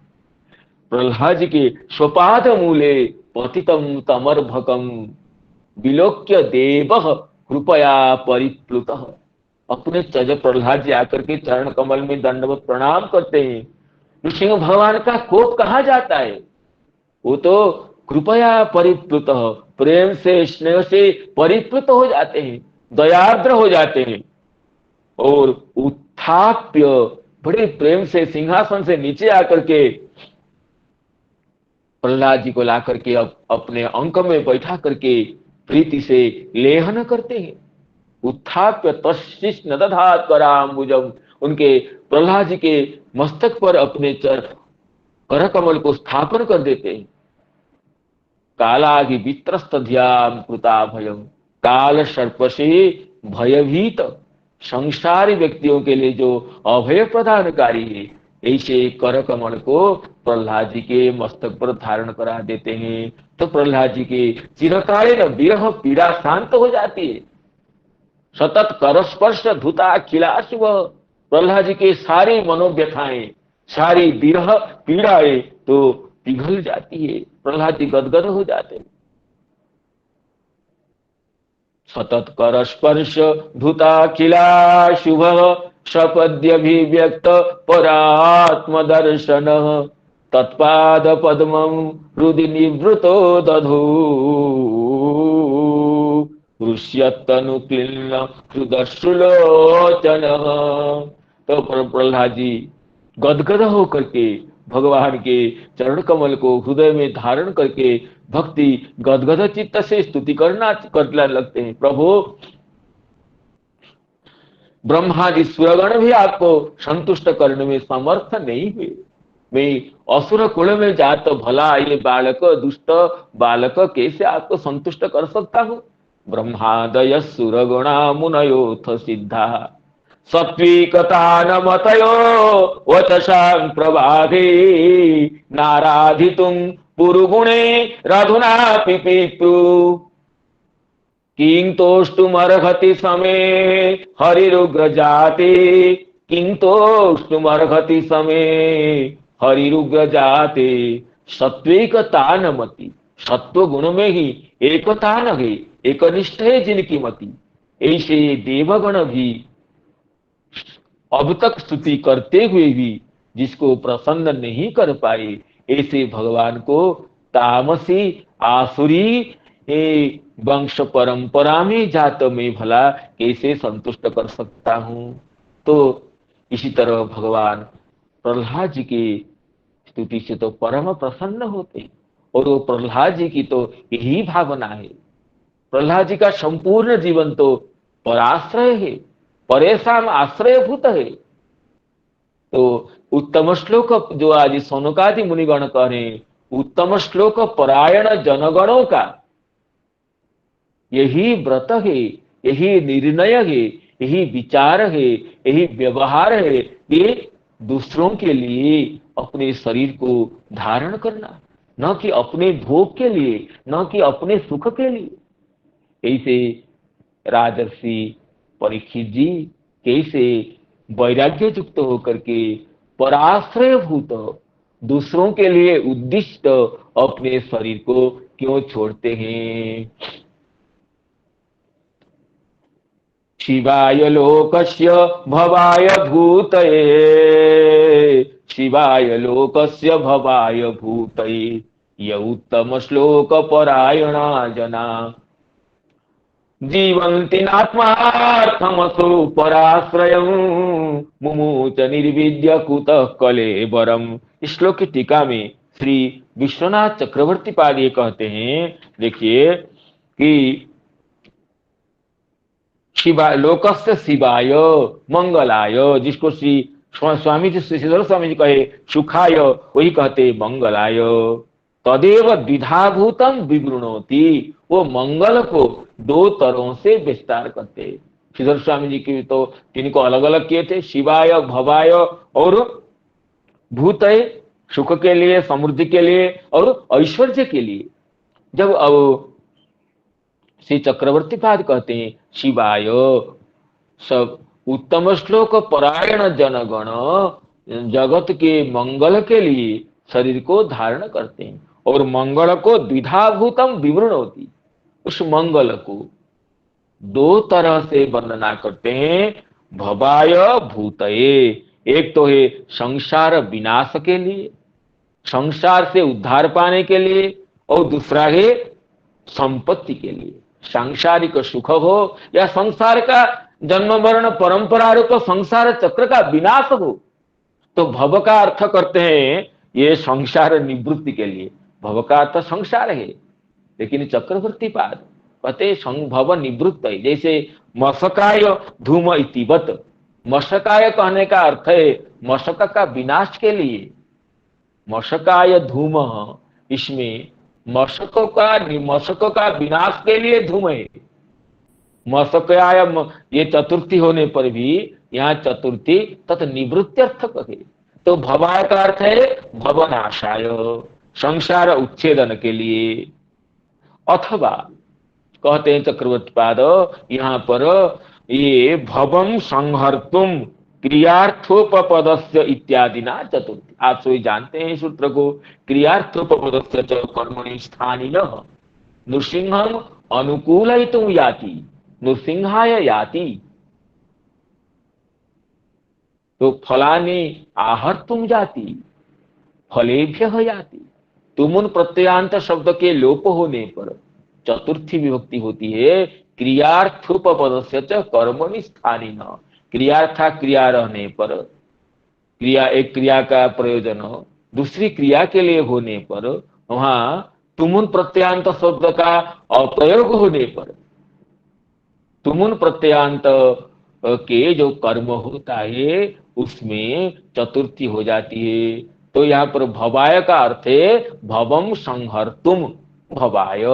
प्रहलाद जी के स्वपाद मूले पतितम तमर्भकम विलोक्य देव कृपया परिप्लुत। अपने जब प्रहलाद जी आकर के चरण कमल में दंडवत प्रणाम करते हैं, नृसिंह भगवान का कोप कहाँ जाता है। वो तो कृपया परिप्लुत, प्रेम से स्नेह से परिप्लुत हो जाते हैं, दयार्द्र हो जाते हैं और उत्थाप्य बड़े प्रेम से सिंहासन से नीचे आकर के प्रहलाद जी को ला करके अपने अंक में बैठा करके प्रीति से लेहन करते हैं। उत्थाप्य तस्शिष न दधात कराम्बुजम, उनके प्रहलाद जी के मस्तक पर अपने कर कमल को स्थापन कर देते हैं। कालागि वित्रस्त ध्यान कृता भयम, काल सर्प से भयभीत संसारी व्यक्तियों के लिए जो अभय प्रदानकारी है, ऐसे कर कमल को प्रहलाद जी के मस्तक पर धारण करा देते हैं। तो प्रहलाद जी के चिरकालीन विरह पीड़ा शांत हो जाती है। सतत करस्पर्श धुता खिला शुभ, प्रहलाद जी के सारी मनोव्यथाएं, सारी विरह पीड़ाएं तो पिघल जाती है, प्रहलाद जी गदगद हो जाते हैं। सतत कर स्पर्श धुता खिला शुभ, सपद्यभिव्यक्त परात्म दर्शन, तत्पाद पद्मं हृदि निवृतो दधू, ऋष्यतनुक्लिन्न हृदश्रुलोचन। तो प्रहलाद जी गदगद होकर के भगवान के चरण कमल को हृदय में धारण करके भक्ति गदगद चित्त से स्तुति करने लगते हैं। प्रभु, ब्रह्मादि सुरगण भी आपको संतुष्ट करने में समर्थ नहीं हुए। मैं असुर कुल में जात भला ये बालक दुष्ट बालक कैसे आपको संतुष्ट कर सकता हूं। ब्रह्मादय सुरगुणा मुनयोथ सिद्धा, सत्विकता न मतयो वचसां प्रभाते, नाराधितुं पुरुगुणे रधुना पिपीतु, किं तोष्टुमर्हति समे हरिरुग्र जाते, किं तोष्टुमर्हति समे हरिरुग्र जाते, सत्विकता न मति, सत्व गुण में ही एकता न है, एकनिष्ठ है जिनकी मति, ऐसे देवगण भी अब तक स्तुति करते हुए भी जिसको प्रसन्न नहीं कर पाए, ऐसे भगवान को तामसी आसुरी वंश परंपरा में जात में भला कैसे संतुष्ट कर सकता हूं। तो इसी तरह भगवान प्रहलाद जी की स्तुति से तो परम प्रसन्न होते, और वो प्रहलाद जी की तो यही भावना है। प्रहलाद जी का संपूर्ण जीवन तो पराश्रय है, परेशान आश्रयभूत है। तो उत्तम श्लोक जो आज सौनकादि मुनिगण कह रहे हैं, उत्तम श्लोक परायण जनगणों का यही व्रत है, यही निर्णय है, यही विचार है, यही व्यवहार है कि दूसरों के लिए अपने शरीर को धारण करना, न कि अपने भोग के लिए, न कि अपने सुख के लिए। ऐसे राजर्षि परीक्षित जी कैसे वैराग्य युक्त होकर के पराश्रय भूत दूसरों के लिए उद्दिष्ट अपने शरीर को क्यों छोड़ते हैं। शिवाय लोकस्य भवाय भूतये, शिवाय लोकस्य भवाय भूतये, य उत्तम श्लोक परायणा जना, जीवन्ति नात्मार्थमसो पराश्रयं, मुमुच निर्विद्य कुतः कलेबरम। इस श्लोक की टीका में श्री विश्वनाथ चक्रवर्ती पाद ये कहते हैं, देखिए कि शिवाय लोकस्य शिवाय मंगलाय, जिसको श्री स्वामी जी श्रीधर स्वामी जी कहे सुखाय, वही कहते मंगलाय। तदेव द्विधाभूतम विवृणोति, वो मंगल को दो तरह से विस्तार करते। श्रीधर स्वामी जी की तो तीन को अलग अलग किए थे, शिवाय भवाय और भूतय, सुख के लिए, समृद्धि के लिए और ऐश्वर्य के लिए। जब अब श्री चक्रवर्ती पाद कहते हैं शिवाय, सब उत्तम श्लोक परायण जनगण जगत के मंगल के लिए शरीर को धारण करते हैं, और मंगल को द्विधाभूतम विवरण होती, उस मंगल को दो तरह से वर्णना करते हैं। भवाय भूतये, एक तो है संसार विनाश के लिए, संसार से उद्धार पाने के लिए, और दूसरा है संपत्ति के लिए, सांसारिक सुख हो या संसार का जन्म मरण परंपरा रूप संसार चक्र का विनाश हो, तो भव का अर्थ करते हैं ये संसार निवृत्ति के लिए। भव का अर्थ संसार है, लेकिन चक्रवर्ती पाद कहते भव निवृत्त है। जैसे मशकाय धूम इतिवत, मशकाय कहने का अर्थ है मशक का विनाश के लिए। मशकाय धूम, इसमें मशक का विनाश के लिए धूम है। मशकाय ये चतुर्थी होने पर भी यहाँ चतुर्थी तथ निवृत्त्यर्थक है। तो भवाय का अर्थ है भवनाशाय, संसार उच्छेदन के लिए। अथवा कहते हैं चक्रवर्ती पाद यहाँ पर ये भवम संहर्तुम क्रियार्थोपपदस्य इत्यादि ना चतुर्थी। आप सभी जानते हैं सूत्र को, क्रियार्थोपपदस्य च कर्मणि स्थानिनः नृसिंहम अनुकूलयितुं याति नृसिंहाय याति। तो फलानि आहर्तुं जाति फलेभ्यः याति। तुमुन प्रत्ययांत शब्द के लोप होने पर चतुर्थी विभक्ति होती है क्रियार्थोपपदस्य च कर्मणि स्थानिनः। क्रियार्था क्रिया रहने पर, क्रिया एक क्रिया का प्रयोजन दूसरी क्रिया के लिए होने पर, वहां तुमुन प्रत्ययांत शब्द का अप्रयोग होने पर तुमुन प्रत्ययांत के जो कर्म होता है उसमें चतुर्थी हो जाती है। तो यहाँ पर भवाय का अर्थ है भवम संहर्तुम, भवाय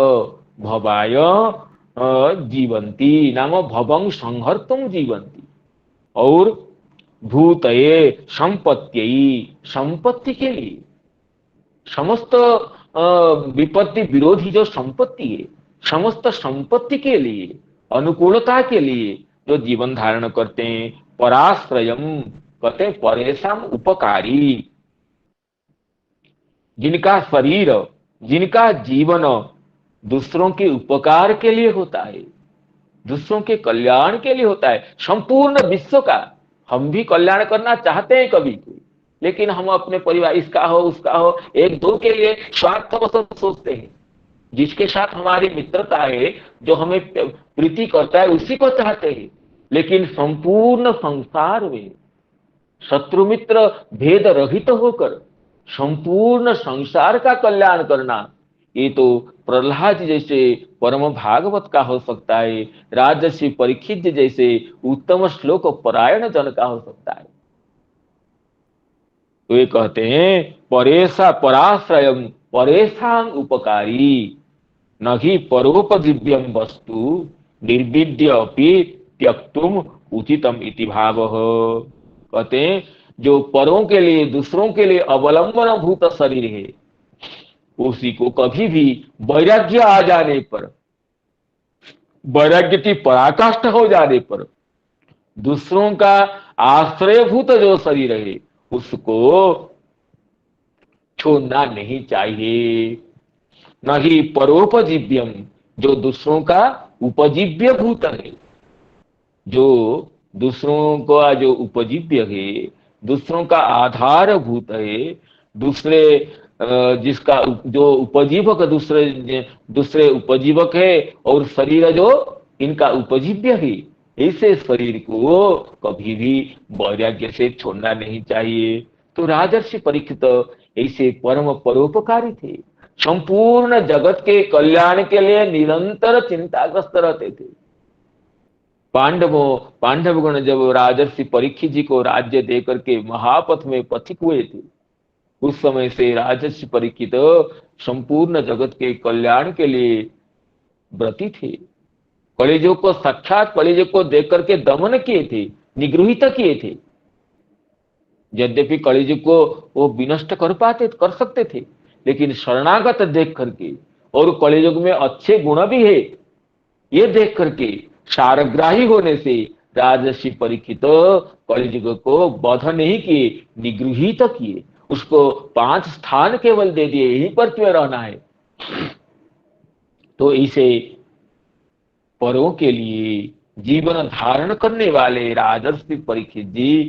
भवाय जीवंती नाम भवं संहर्तुम जीवंती। और भूतये संपत्ति, संपत्ति के लिए, समस्त विपत्ति विरोधी जो संपत्ति है, समस्त संपत्ति के लिए, अनुकूलता के लिए जो जीवन धारण करते हैं। पराश्रयम कहते हैं परेशान उपकारी, जिनका शरीर जिनका जीवन दूसरों के उपकार के लिए होता है, दूसरों के कल्याण के लिए होता है। संपूर्ण विश्व का हम भी कल्याण करना चाहते हैं कभी कोई, लेकिन हम अपने परिवार इसका हो उसका हो एक दो के लिए स्वार्थवश सोचते हैं। जिसके साथ हमारी मित्रता है, जो हमें प्रीति करता है, उसी को चाहते हैं। लेकिन संपूर्ण संसार में शत्रु मित्र भेद रहित होकर संपूर्ण संसार का कल्याण करना, ये तो प्रहलाद जैसे परम भागवत का हो सकता है, राजर्षि परीक्षित जैसे उत्तम श्लोक परायण जन का हो सकता है। तो ये कहते हैं परेशा पराश्रयम परेशान उपकारी नहि परोपदिव्यम वस्तु निर्विद्य अपि त्यक्तुम उचितम इति भावः। कहते हैं जो परों के लिए दूसरों के लिए अवलंबन भूत शरीर है, उसी को कभी भी वैराग्य आ जाने पर, वैराग्य की पराकाष्ठा हो जाने पर दूसरों का आश्रयभूत जो शरीर है उसको छोड़ना नहीं चाहिए। नहीं परोपजीव्यम, जो दूसरों का उपजीव्य भूत है, जो दूसरों का जो उपजीव्य है, दूसरों का आधार भूत है, दूसरे जिसका जो उपजीवक दूसरे उपजीवक है और शरीर जो इनका उपजीव्य है, ऐसे शरीर को कभी भी वैराग्य से छोड़ना नहीं चाहिए। तो राजर्षि परीक्षित ऐसे परम परोपकारी थे, संपूर्ण जगत के कल्याण के लिए निरंतर चिंताग्रस्त रहते थे। पांडवगण जब राजर्षि परीक्षित जी को राज्य देकर के महापथ में पथिक हुए थे, उस समय से राजर्षि परीक्षित संपूर्ण जगत के कल्याण के लिए व्रती थे। कलिजुग को साक्षात कलिजुग को देख करके दमन किए थे, निगृहित किए थे। यद्यपि कलिजुग को वो विनष्ट कर सकते थे, लेकिन शरणागत देख करके और कलिजुग में अच्छे गुण भी है ये देख करके सारग्राही होने से राजर्षि परीक्षित कलिजुग को वध नहीं किए, निगृहित किए। उसको 5 स्थान केवल दे दिए, यहीं पर क्यों रहना है। तो इसे परों के लिए जीवन धारण करने वाले राजर्षि परीक्षित जी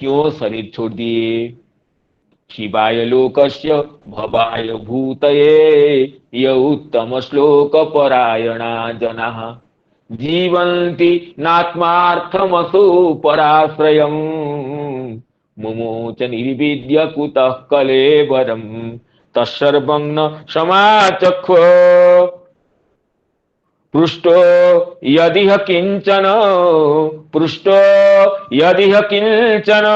क्यों शरीर छोड़ दिए। शिवाय लोकस्य भवाय भूतये य उत्तम श्लोक परायणा जनाः जीवन्ति नात्मार्थमसु पराश्रयम् मुमोच निर्विद्य कुतः कलेवरम तत्सर्वं न समाचक्ष्व पृष्टो यदिह किंचन पृष्टो यदिह किंचन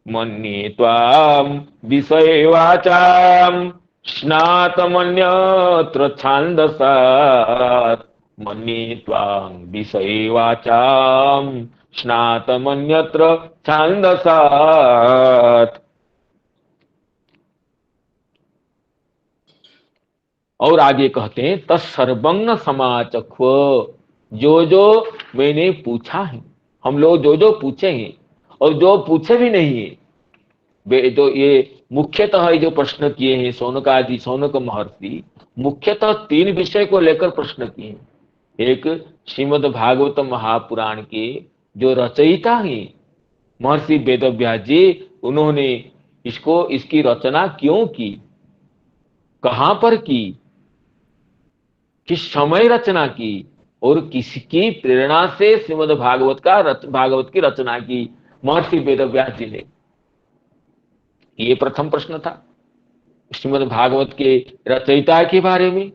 मन्ये त्वां विषये वाचां स्नातमन्यत्र छान्दसात् मन्ये त्वां विषये वाचां स्नातमन्यत्र छान्दसात्। और आगे कहते हैं तत्सर्वं समाचक्ष्व, जो जो मैंने पूछा है, हम लोग जो जो पूछे हैं और जो पूछे भी नहीं है, तो ये मुख्यतः जो प्रश्न किए हैं शौनकादि शौनक महर्षि मुख्यतः तीन विषय को लेकर प्रश्न किए हैं। एक श्रीमद् भागवत महापुराण के जो रचयिता हैं महर्षि वेदव्यास जी, उन्होंने इसकी रचना क्यों की, कहां पर की, किस समय रचना की और किसकी प्रेरणा से श्रीमद् भागवत की रचना की महर्षि वेदव्यास जी ने, ये प्रथम प्रश्न था श्रीमद् भागवत के रचयिता के बारे में।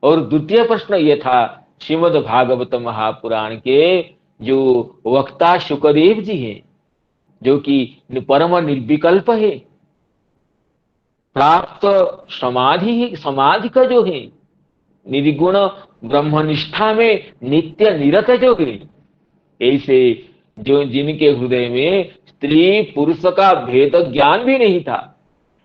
और द्वितीय प्रश्न ये था श्रीमद् भागवत महापुराण के जो वक्ता शुकदेव जी हैं, जो कि परम निर्विकल्प है, प्राप्त समाधि का जो है, निर्गुण ब्रह्मनिष्ठा में नित्य निरत जो है, ऐसे जो जिनके हृदय में स्त्री पुरुष का भेद ज्ञान भी नहीं था,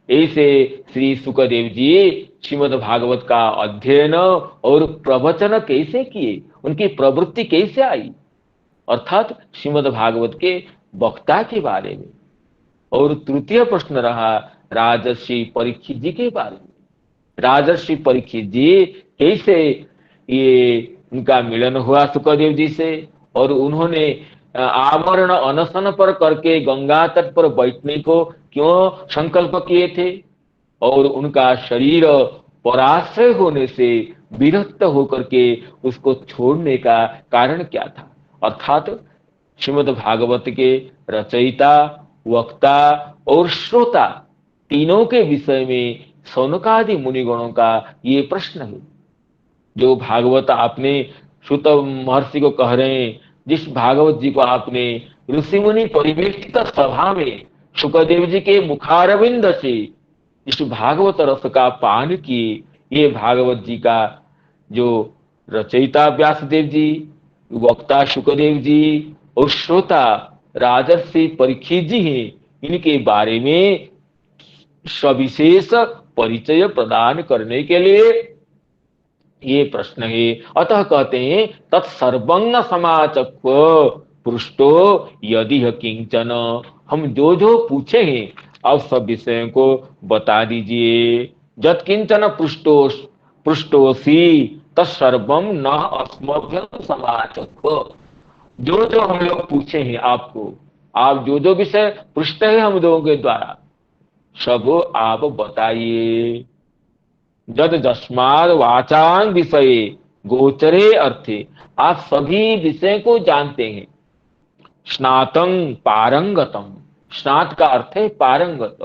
ऐसे श्री सुखदेव जी श्रीमद् भागवत का अध्ययन और प्रवचन कैसे किए, उनकी प्रवृत्ति कैसे आई, अर्थात श्रीमद् भागवत के वक्ता के बारे में। और तृतीय प्रश्न रहा राजर्षि परीक्षित जी के बारे में। राजर्षि परीक्षित जी कैसे ये उनका मिलन हुआ सुखदेव जी से, और उन्होंने आवरण अनशन पर करके गंगा तट पर बैठने को क्यों संकल्प किए थे, और उनका शरीर पराश्रय होने से विरक्त होकर के उसको छोड़ने का कारण क्या था। अर्थात श्रीमद् भागवत के रचयिता, वक्ता और श्रोता तीनों के विषय में शौनकादि मुनिगणों का ये प्रश्न है। जो भागवत आपने श्रुत महर्षि को कह रहे हैं, जिस भागवत जी को आपने ऋषि मुनि परिवेष्टित सभा में शुकदेव जी के मुखारविंद से इस भागवत रस का पान किए, ये भागवत जी का जो रचयिता व्यासदेव जी, वक्ता शुकदेव जी और श्रोता राजर्षि परीक्षित जी हैं, इनके बारे में सविशेष परिचय प्रदान करने के लिए ये प्रश्न है। अतः कहते हैं तत्सर्वं समाचक्ष्व पृष्टो यदि किंचन, हम जो जो पूछे हैं अब सब विषयों को बता दीजिए। जत किंचन पृष्टोसी तत्सर्वं न अस्मभ्यं समाचक्ष्व, जो जो हम लोग पूछे हैं आपको, आप जो जो विषय पृष्ठ है हम लोगों के द्वारा, सब आप बताइए। जद जस्माद वाचांग विषय गोचरे अर्थे, आप सभी विषय को जानते हैं। स्नातं पारंगतम, स्नात का अर्थ है पारंगत।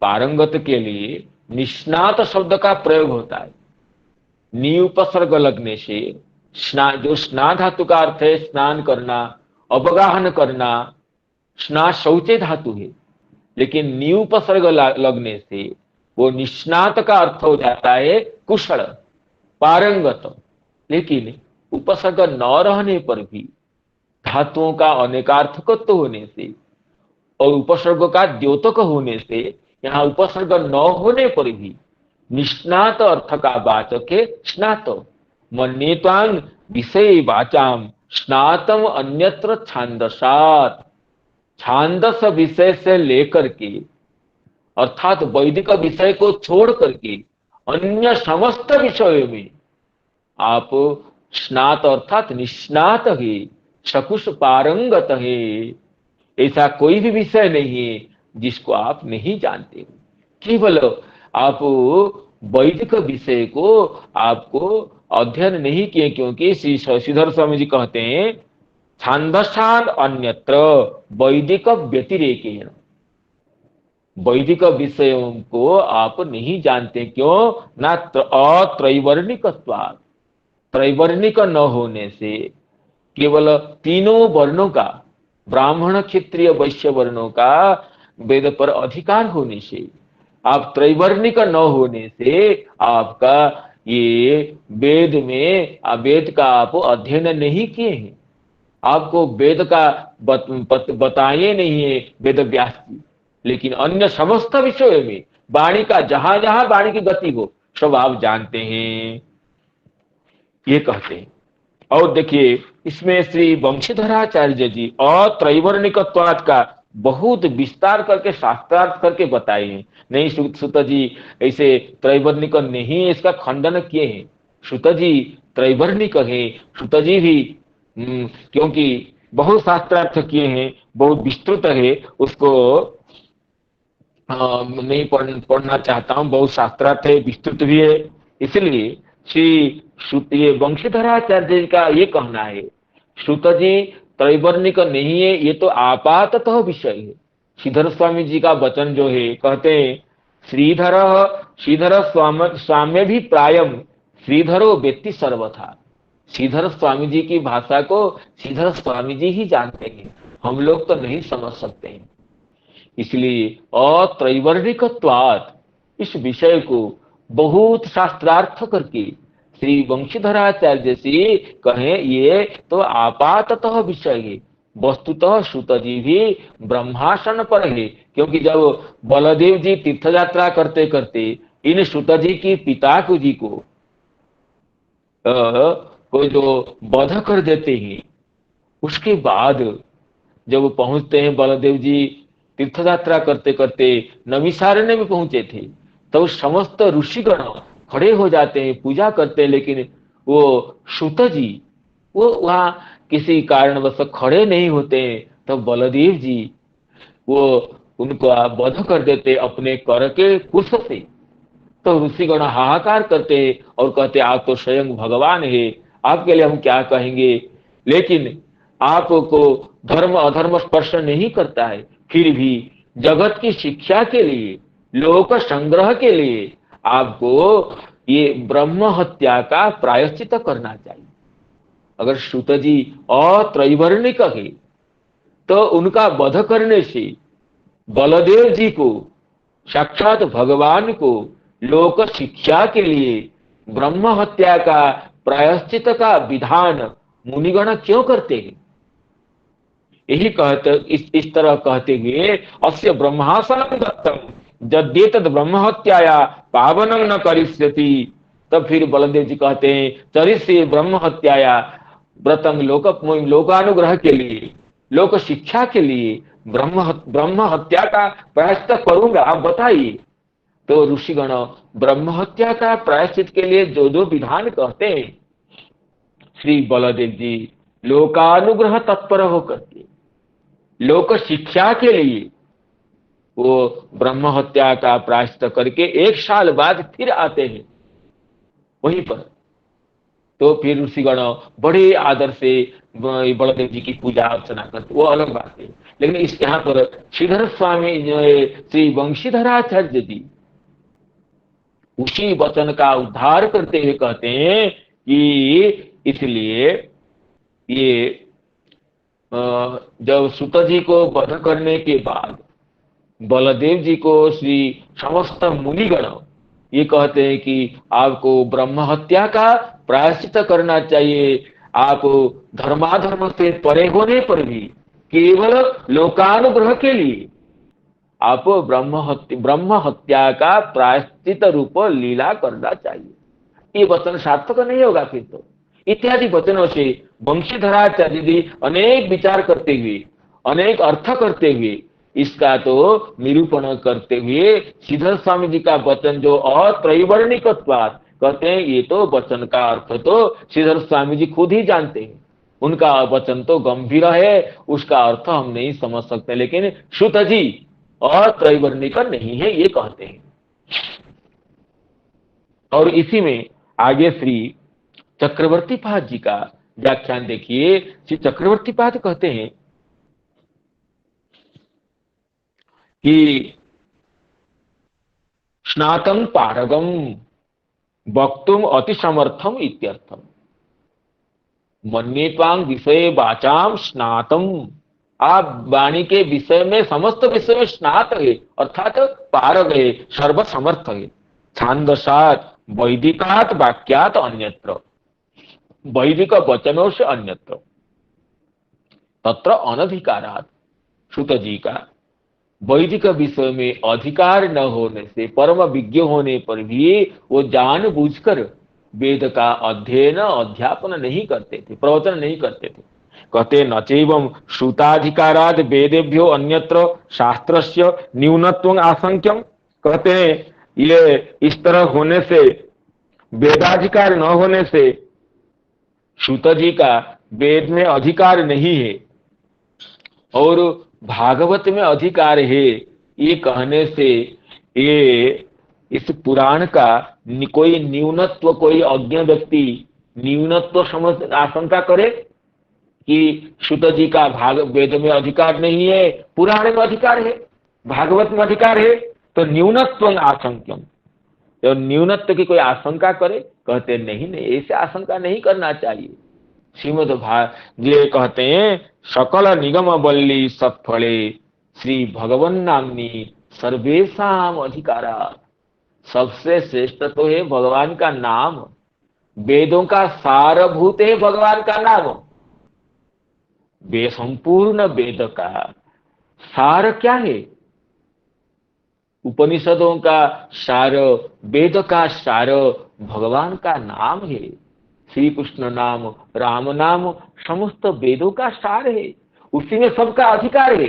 पारंगत के लिए निष्णात शब्द का प्रयोग होता है। निउपसर्ग लगने से जो स्ना धातु का अर्थ है स्नान करना, अवगाहन करना, स्ना शौचे धातु है, लेकिन निउपसर्ग लगने से वो निष्णात का अर्थ हो जाता है कुशल, पारंगत। लेकिन उपसर्ग न रहने पर भी धातुओं का अनेकार्थकत्व होने से और उपसर्ग का द्योतक होने से यहाँ उपसर्ग न होने पर भी निष्णात अर्थ का वाचक है स्नात। मन्येत्वां विषय वाचाम स्नातम अन्यत्र छांदसात्, छांदस विषय से लेकर के अर्थात वैदिक विषय को छोड़ करके अन्य समस्त विषयों में आप स्नात अर्थात निष्णात है, सकुश पारंगत है। ऐसा कोई भी विषय नहीं है जिसको आप नहीं जानते हो। केवल आप वैदिक विषय को आपको अध्ययन नहीं किए, क्योंकि श्री श्रीधर स्वामी जी कहते हैं छांदसान अन्यत्र वैदिक व्यतिरेकेण, वैदिक विषयों को आप नहीं जानते, क्यों ना अत्रैवर्णिकत्वात्, त्रैवर्णिक न होने से, केवल तीनों वर्णों का, ब्राह्मण क्षत्रिय वैश्य वर्णों का वेद पर अधिकार होने से, आप त्रैवर्णिक न होने से आपका ये वेद में, वेद का आप अध्ययन नहीं किए हैं, आपको वेद का बताए नहीं है वेद व्यास जी, लेकिन अन्य समस्त विषयों में वाणी का जहां जहां वाणी की गति हो सब आप जानते हैं, ये कहते हैं। और देखिए इसमें श्री वंशीधराचार्य जी अत्रैवर्णिकत्वात् का बहुत विस्तार करके शास्त्रार्थ करके बताए हैं। नहीं सुत जी ऐसे त्रैवर्णिक नहीं है, इसका खंडन किए हैं। सुत जी त्रैवर्णिक है, सुत जी भी क्योंकि बहुत शास्त्रार्थ किए हैं, बहुत विस्तृत है, उसको नहीं पढ़ना चाहता हूँ, बहुत शास्त्रार्थ है, विस्तृत भी है। इसलिए श्री ये वंशीधराचार्य जी का ये कहना है, श्रुत जी त्रैवर्णिक नहीं है, ये तो आपाततः विषय है। श्रीधर स्वामी जी का वचन जो है, कहते हैं श्रीधर श्रीधर स्वाम्य भी प्रायम श्रीधरो वेत्ति सर्वथा। श्रीधर स्वामी जी की भाषा को श्रीधर स्वामी जी ही जानते हैं, हम लोग तो नहीं समझ सकते हैं। इसलिए अत्रैवर्णिकत्वात् इस विषय को बहुत शास्त्रार्थ करके श्री वंशीधराचार्य से कहें ये तो आपाततः विषय है, वस्तुतः सुत जी भी ब्रह्मासन पर है, क्योंकि जब बलदेव जी तीर्थ यात्रा करते करते इन सुत जी की पिता को जी को जो वध कर देते हैं, उसके बाद जब पहुंचते हैं बलदेव जी तीर्थ यात्रा करते करते नमिसारण्य में पहुंचे थे, तो समस्त ऋषिगण खड़े हो जाते हैं, पूजा करते हैं, लेकिन वो सुत जी वो वहां किसी कारणवश खड़े नहीं होते हैं। तो बलदेव जी वो उनको वध कर देते अपने कर के कुश से। तो ऋषिगण हाहाकार करते और कहते आप तो स्वयं भगवान है, आपके लिए हम क्या कहेंगे, लेकिन आपको धर्म अधर्म स्पर्श नहीं करता है, फिर भी जगत की शिक्षा के लिए, लोक संग्रह के लिए आपको ये ब्रह्म हत्या का प्रायश्चित करना चाहिए। अगर सुत जी अत्रैवर्णिक है तो उनका वध करने से बलदेव जी को, साक्षात भगवान को लोक शिक्षा के लिए ब्रह्म हत्या का प्रायश्चित का विधान मुनिगण क्यों करते हैं? यही कहते इस तरह कहते हुए अस्य ब्रह्मासनम दत्तम यद्येतद् ब्रह्म हत्याया पावनम न करिष्यति। तब फिर बलदेव जी कहते हैं चरिष्ये ब्रह्म हत्याया व्रतम लोकानुग्रह के लिए, लोक शिक्षा के लिए ब्रह्म हत्या का प्रायश्चित करूंगा, आप बताइए। तो ऋषिगण ब्रह्म हत्या का प्रायश्चित के लिए जो जो विधान कहते हैं, श्री बलदेव जी लोकानुग्रह तत्पर होकर के लोक शिक्षा के लिए वो ब्रह्म हत्या का प्रायश्चित करके 1 साल बाद फिर आते हैं वहीं पर। तो फिर ऋषिगण बड़े आदर से बलदेव जी की पूजा अर्चना करते, वो अलग बात है। लेकिन इस यहाँ पर श्रीधर स्वामी जो है श्री वंशीधराचार्य जी उसी वचन का उद्धार करते हुए कहते हैं कि इसलिए ये जब सुत जी को वध करने के बाद बलदेव जी को श्री समस्त मुनिगण ये कहते हैं कि आपको ब्रह्म हत्या का प्रायश्चित करना चाहिए, आप धर्माधर्म से परे होने पर भी केवल लोकानुग्रह के लिए आप ब्रह्म हत्या का प्रायश्चित रूप लीला करना चाहिए। ये वचन सार्थक नहीं होगा फिर तो। इत्यादि वचनों से वंशीधराचार्य जी अनेक विचार करते हुए, अनेक अर्थ करते हुए, इसका तो निरूपण करते हुए श्रीधर स्वामी जी का वचन जो अत्रैवर्णिकत्वात् कहते हैं, ये तो वचन का अर्थ तो श्रीधर स्वामी जी खुद ही जानते हैं, उनका वचन तो गंभीर है, उसका अर्थ हम नहीं समझ सकते, लेकिन सुत जी अत्रैवर्णिक नहीं है ये कहते हैं। और इसी में आगे श्री चक्रवर्ती पाद जी का व्याख्यान देखिए, श्री चक्रवर्ती पाद कहते हैं कि स्नातम पारगम वक्तुम अति समर्थम इत्यर्थम, मन्येतांग विषय वाचाम स्नातम, आप वाणी के विषय में, समस्त विषय में स्नात है, अर्थात पारग है, सर्वसमर्थ है। छांदसात वैदिकात वाक्यात अन्यत्र, वैदिक वचनों से अन्यत्र, तत्र अनधिकारात, श्रुत जी का वैदिक विषय में अधिकार न होने से, परम विज्ञ होने पर भी वो जानबूझकर वेद का अध्ययन अध्यापन नहीं करते थे, प्रवचन नहीं करते थे। कहते नचैवं श्रुताधिकाराद वेदेभ्यो अन्यत्र शास्त्रस्य न्यूनत्वं आशंक्यम। कहते हैं ये इस तरह होने से, वेदाधिकार न होने से श्रुत जी का वेद में अधिकार नहीं है और भागवत में अधिकार है, ये कहने से ये इस पुराण का कोई न्यूनत्व, कोई अज्ञ व्यक्ति न्यूनत्व समझ आशंका करे कि श्रुत जी का भाग वेद में अधिकार नहीं है, पुराण में अधिकार है, भागवत में अधिकार है, तो न्यूनत्व आशंक्यम, तो न्यूनत्व की कोई आशंका करे, कहते नहीं नहीं, ऐसे आशंका नहीं करना चाहिए। श्रीमद ये कहते हैं सकल निगम बल्ली सत्फले श्री भगवन नामनी सर्वेशाम अधिकारा, सबसे श्रेष्ठ तो है भगवान का नाम, वेदों का सारभूत है भगवान का नाम। वे संपूर्ण वेद का सार क्या है? उपनिषदों का सार, वेद का सार भगवान का नाम है। श्री कृष्ण नाम, राम नाम समस्त वेदों का सार है, उसी में सबका अधिकार है।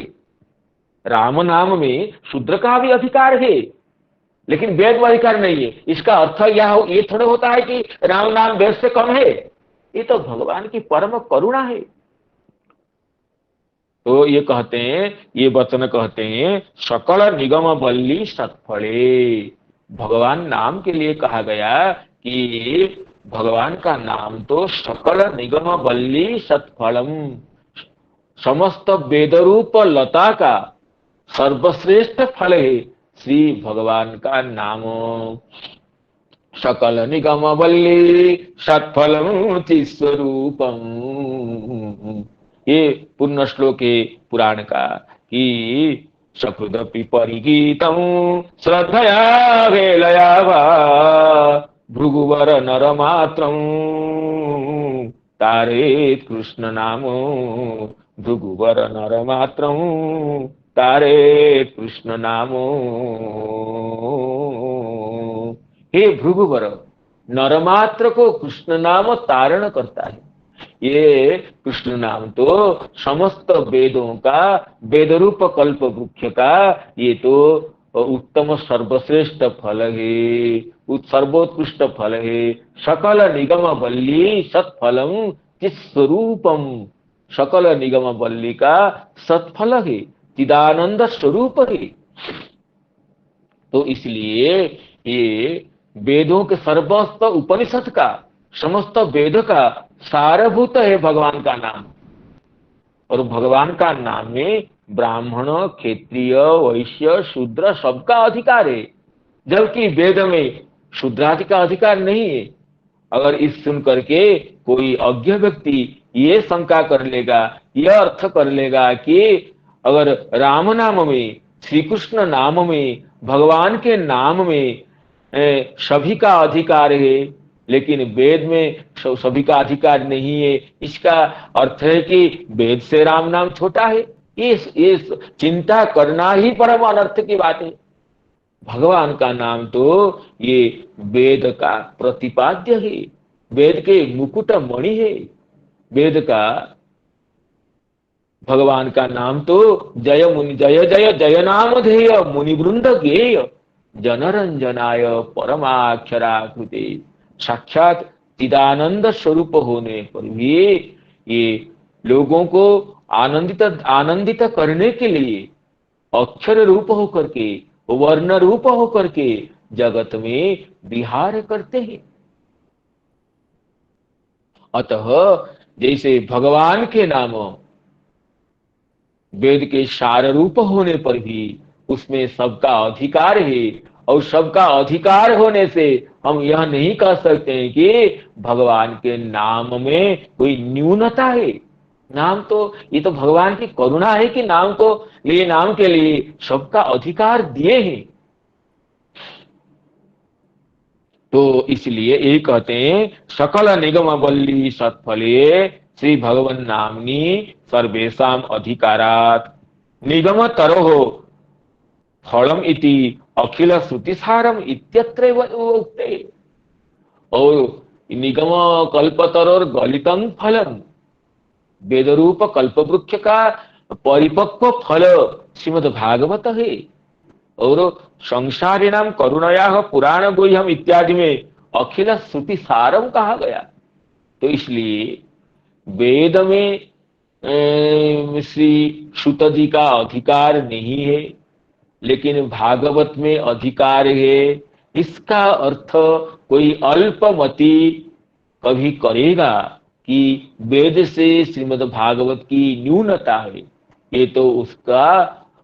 राम नाम में शूद्र का भी अधिकार है, लेकिन वेद में अधिकार नहीं है। इसका अर्थ यह ये थोड़ा होता है कि राम नाम वेद से कम है, ये तो भगवान की परम करुणा है। तो ये कहते हैं, ये वचन कहते हैं सकल निगम बल्ली सत्फले, भगवान नाम के लिए कहा गया कि भगवान का नाम तो सकल निगम बल्ली सत्फलम, समस्त वेदरूप लता का सर्वश्रेष्ठ फल है श्री भगवान का नाम। सकल निगम बल्ली सत्फलम चिस्वरूपम, ये पूर्ण श्लोक है पुराण का कि सकृदपि परिगीतम श्रद्धया वेलया वा भृगुवर नरमात्रं तारेत कृष्ण नामो, भृगुवर नरमात्रं तारेत कृष्ण नामो। हे भृगुवर, नरमात्र को कृष्ण नाम तारण करता है। ये कृष्ण नाम तो समस्त वेदों का, वेद रूप कल्प वृक्ष का ये तो उत्तम सर्वश्रेष्ठ फल है, सर्वोत्कृष्ट फल है। सकल निगम बल्ली सत्फलम चिस्वरूपम, सकल निगम बल्ली का सत्फल है, चिदानंद स्वरूप है। तो इसलिए ये वेदों के सर्वस्व उपनिषद का, समस्त वेद का सारभूत है भगवान का नाम। और भगवान का नाम में ब्राह्मण, क्षत्रिय, वैश्य, शूद्र सबका अधिकार है, जबकि वेद में शूद्रादि का अधिकार नहीं है। अगर इस सुन करके कोई अज्ञ व्यक्ति ये शंका कर लेगा, यह अर्थ कर लेगा कि अगर राम नाम में, श्री कृष्ण नाम में, भगवान के नाम में सभी का अधिकार है, लेकिन वेद में सभी का अधिकार नहीं है, इसका अर्थ है कि वेद से राम नाम छोटा है। ये चिंता करना ही परम अनर्थ की बात है। भगवान का नाम तो ये वेद का प्रतिपाद्य है, वेद के मुकुट मणि है। वेद का, भगवान का नाम तो जय मुनि, जय जय जय नाम ध्येय मुनि वृंद गेय, जनरंजनाय परमाक्षराकृते, साक्षात चिदानंद स्वरूप होने पर भी ये लोगों को आनंदित करने के लिए अक्षर रूप होकर के, वर्ण रूप होकर के जगत में विहार करते हैं। अतः जैसे भगवान के नाम वेद के सार रूप होने पर भी उसमें सबका अधिकार है, और सबका अधिकार होने से हम यह नहीं कह सकते हैं कि भगवान के नाम में कोई न्यूनता है। नाम तो, ये तो भगवान की करुणा है कि नाम के लिए सबका अधिकार दिए हैं। तो इसलिए ये कहते हैं सकल निगम बल्ली सत्फले श्री भगवन नामनी सर्वेशम अधिकारात निगम तरो फलम इति अखिल श्रुति सारम इत्यत्र उक्ते। और निगम कल्पतरोर गलितं फलम, वेद रूप कल्प वृक्ष का परिपक्व फल श्रीमद भागवत है। और संसारिणाम करुणया पुराण गुह्यम इत्यादि में अखिल श्रुति सारम कहा गया। तो इसलिए वेद में श्री शुत जी का अधिकार नहीं है, लेकिन भागवत में अधिकार है। इसका अर्थ कोई अल्पमति कभी करेगा कि वेद से श्रीमद् भागवत की न्यूनता है, ये तो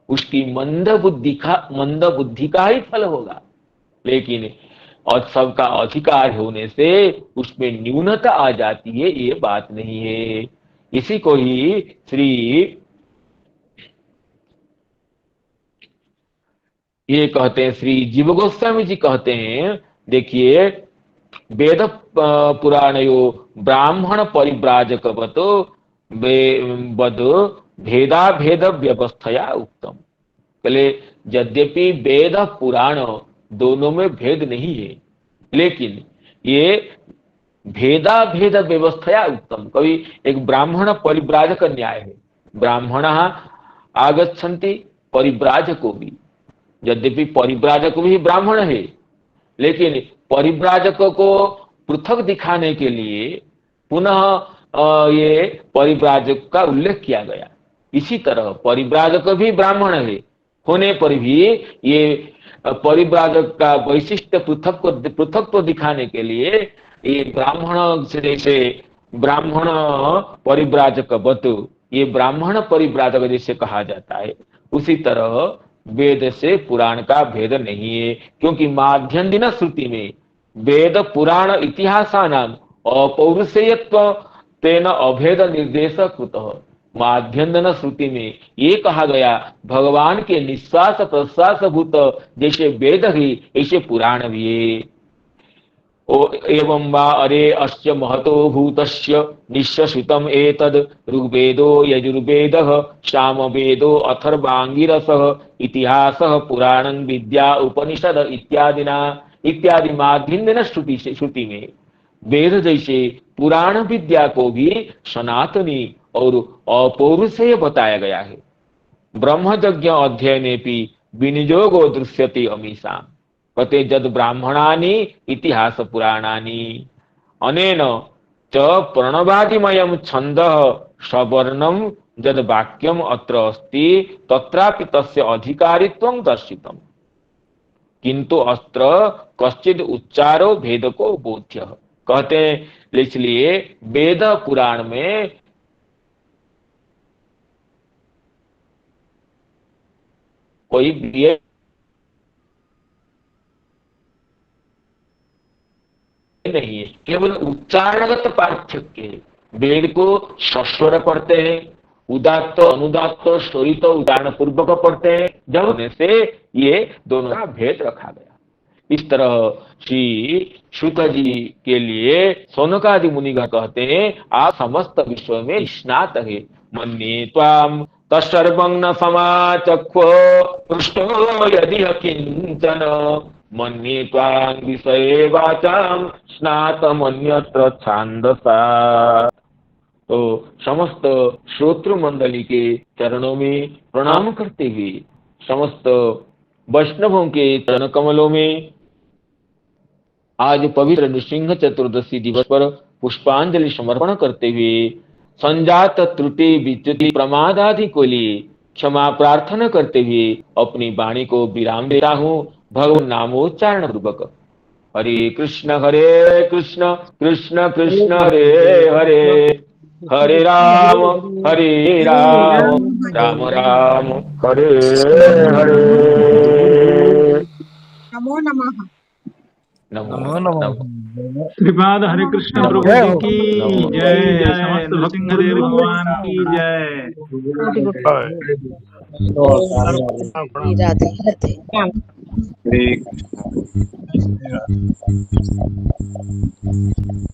उसकी मंद बुद्धि का ही फल होगा। लेकिन और सबका अधिकार होने से उसमें न्यूनता आ जाती है, ये बात नहीं है। इसी को ही ये कहते हैं, श्री जीव गोस्वामी जी कहते हैं, देखिए वेद पुराणयो ब्राह्मण परिव्राजकवत वद भेदा भेद व्यवस्थया उक्तम। पहले यद्यपि वेद पुराण दोनों में भेद नहीं है, लेकिन ये भेदा भेद व्यवस्थया उत्तम। कभी एक ब्राह्मण परिव्राजक न्याय है, ब्राह्मण आगच्छन्ति परिव्राजको भी, यद्यपि परिव्राजक भी ब्राह्मण है, लेकिन परिव्राजक को पृथक दिखाने के लिए पुनः ये परिव्राजक का उल्लेख किया गया। इसी तरह परिव्राजक भी ब्राह्मण है होने पर भी ये परिव्राजक का वैशिष्ट पृथक को दिखाने के लिए ये ब्राह्मण से, जैसे ब्राह्मण परिव्राजक वत, ये ब्राह्मण परिव्राजक जैसे कहा जाता है, उसी तरह वेद से पुराण का भेद नहीं है। क्योंकि माध्यन्दिन श्रुति में वेद पुराण इतिहासानाम अपौरुषेयत्व तेन अभेद निर्देश कृतः। माध्यन्दिन श्रुति में ये कहा गया भगवान के निश्वास प्रश्वास भूत जैसे वेद है, ऐसे पुराण भी है। एवं वा अरे अस्य महतो भूतस्य निश्चितम एतद ऋग्वेदो यजुर्वेदः सामवेदो अथर्वांगिरसः इतिहासः पुराणं विद्या उपनिषद इत्यादि माध्यन्दिन श्रुति में वेद जैसे पुराण विद्या को भी सनातनी और अपौरुषेय बताया गया है। ब्रह्मयज्ञ अध्ययने भी विनियोगो दृश्यते अमीषा कते जद ब्राह्मणानि इतिहास पुराणानि अनेन च प्रणवादिमयं छन्दः सवर्णं जद वाक्यम अत्र अस्ति तत्रापि तस्य अधिकारित्वं दर्शितम् किंतु अत्र कश्चिद उच्चारो भेद को बोध्य। कहते हैं इसलिए वेद पुराण में कोई नहीं है, केवल उच्चारणगत पार्थक्य। वेद को सस्वर पढ़ते हैं, उदात्त अनुदात्त स्वरित उदाहरण पूर्वक पढ़ते हैं, जब होने से ये दोनों का भेद रखा गया। इस तरह श्री शुक जी के लिए सौनकादि मुनिगण कहते हैं आप समस्त विश्व में निष्णात है। मन्ये त्वाम तत्सर्वं न समाचक्ष्व पृष्ठो यदि किंचन मन्ये त्वां विषये वाचां स्नातमन्यत्र छान्दसा। तो समस्त श्रोत्र मंडली के चरणों में प्रणाम करते हुए, समस्त वैष्णवों के चरण कमलों में आज पवित्र नृसिंह चतुर्दशी दिवस पर पुष्पांजलि समर्पण करते हुए संजात त्रुटि विच्युति प्रमाद आदि को लिए क्षमा प्रार्थना करते हुए अपनी वाणी को विराम देता हूँ भगवान नामोच्चारण पूर्वक। हरे कृष्ण कृष्ण कृष्ण हरे हरे, हरे राम राम राम हरे हरे। नमो नमः। नमो नमः। श्रीपाद हरे कृष्ण नमो प्रभु जी की नमो। जय, समस्त नृसिंहदेव भगवान की जय। राधे राधे। हरे कृष्ण।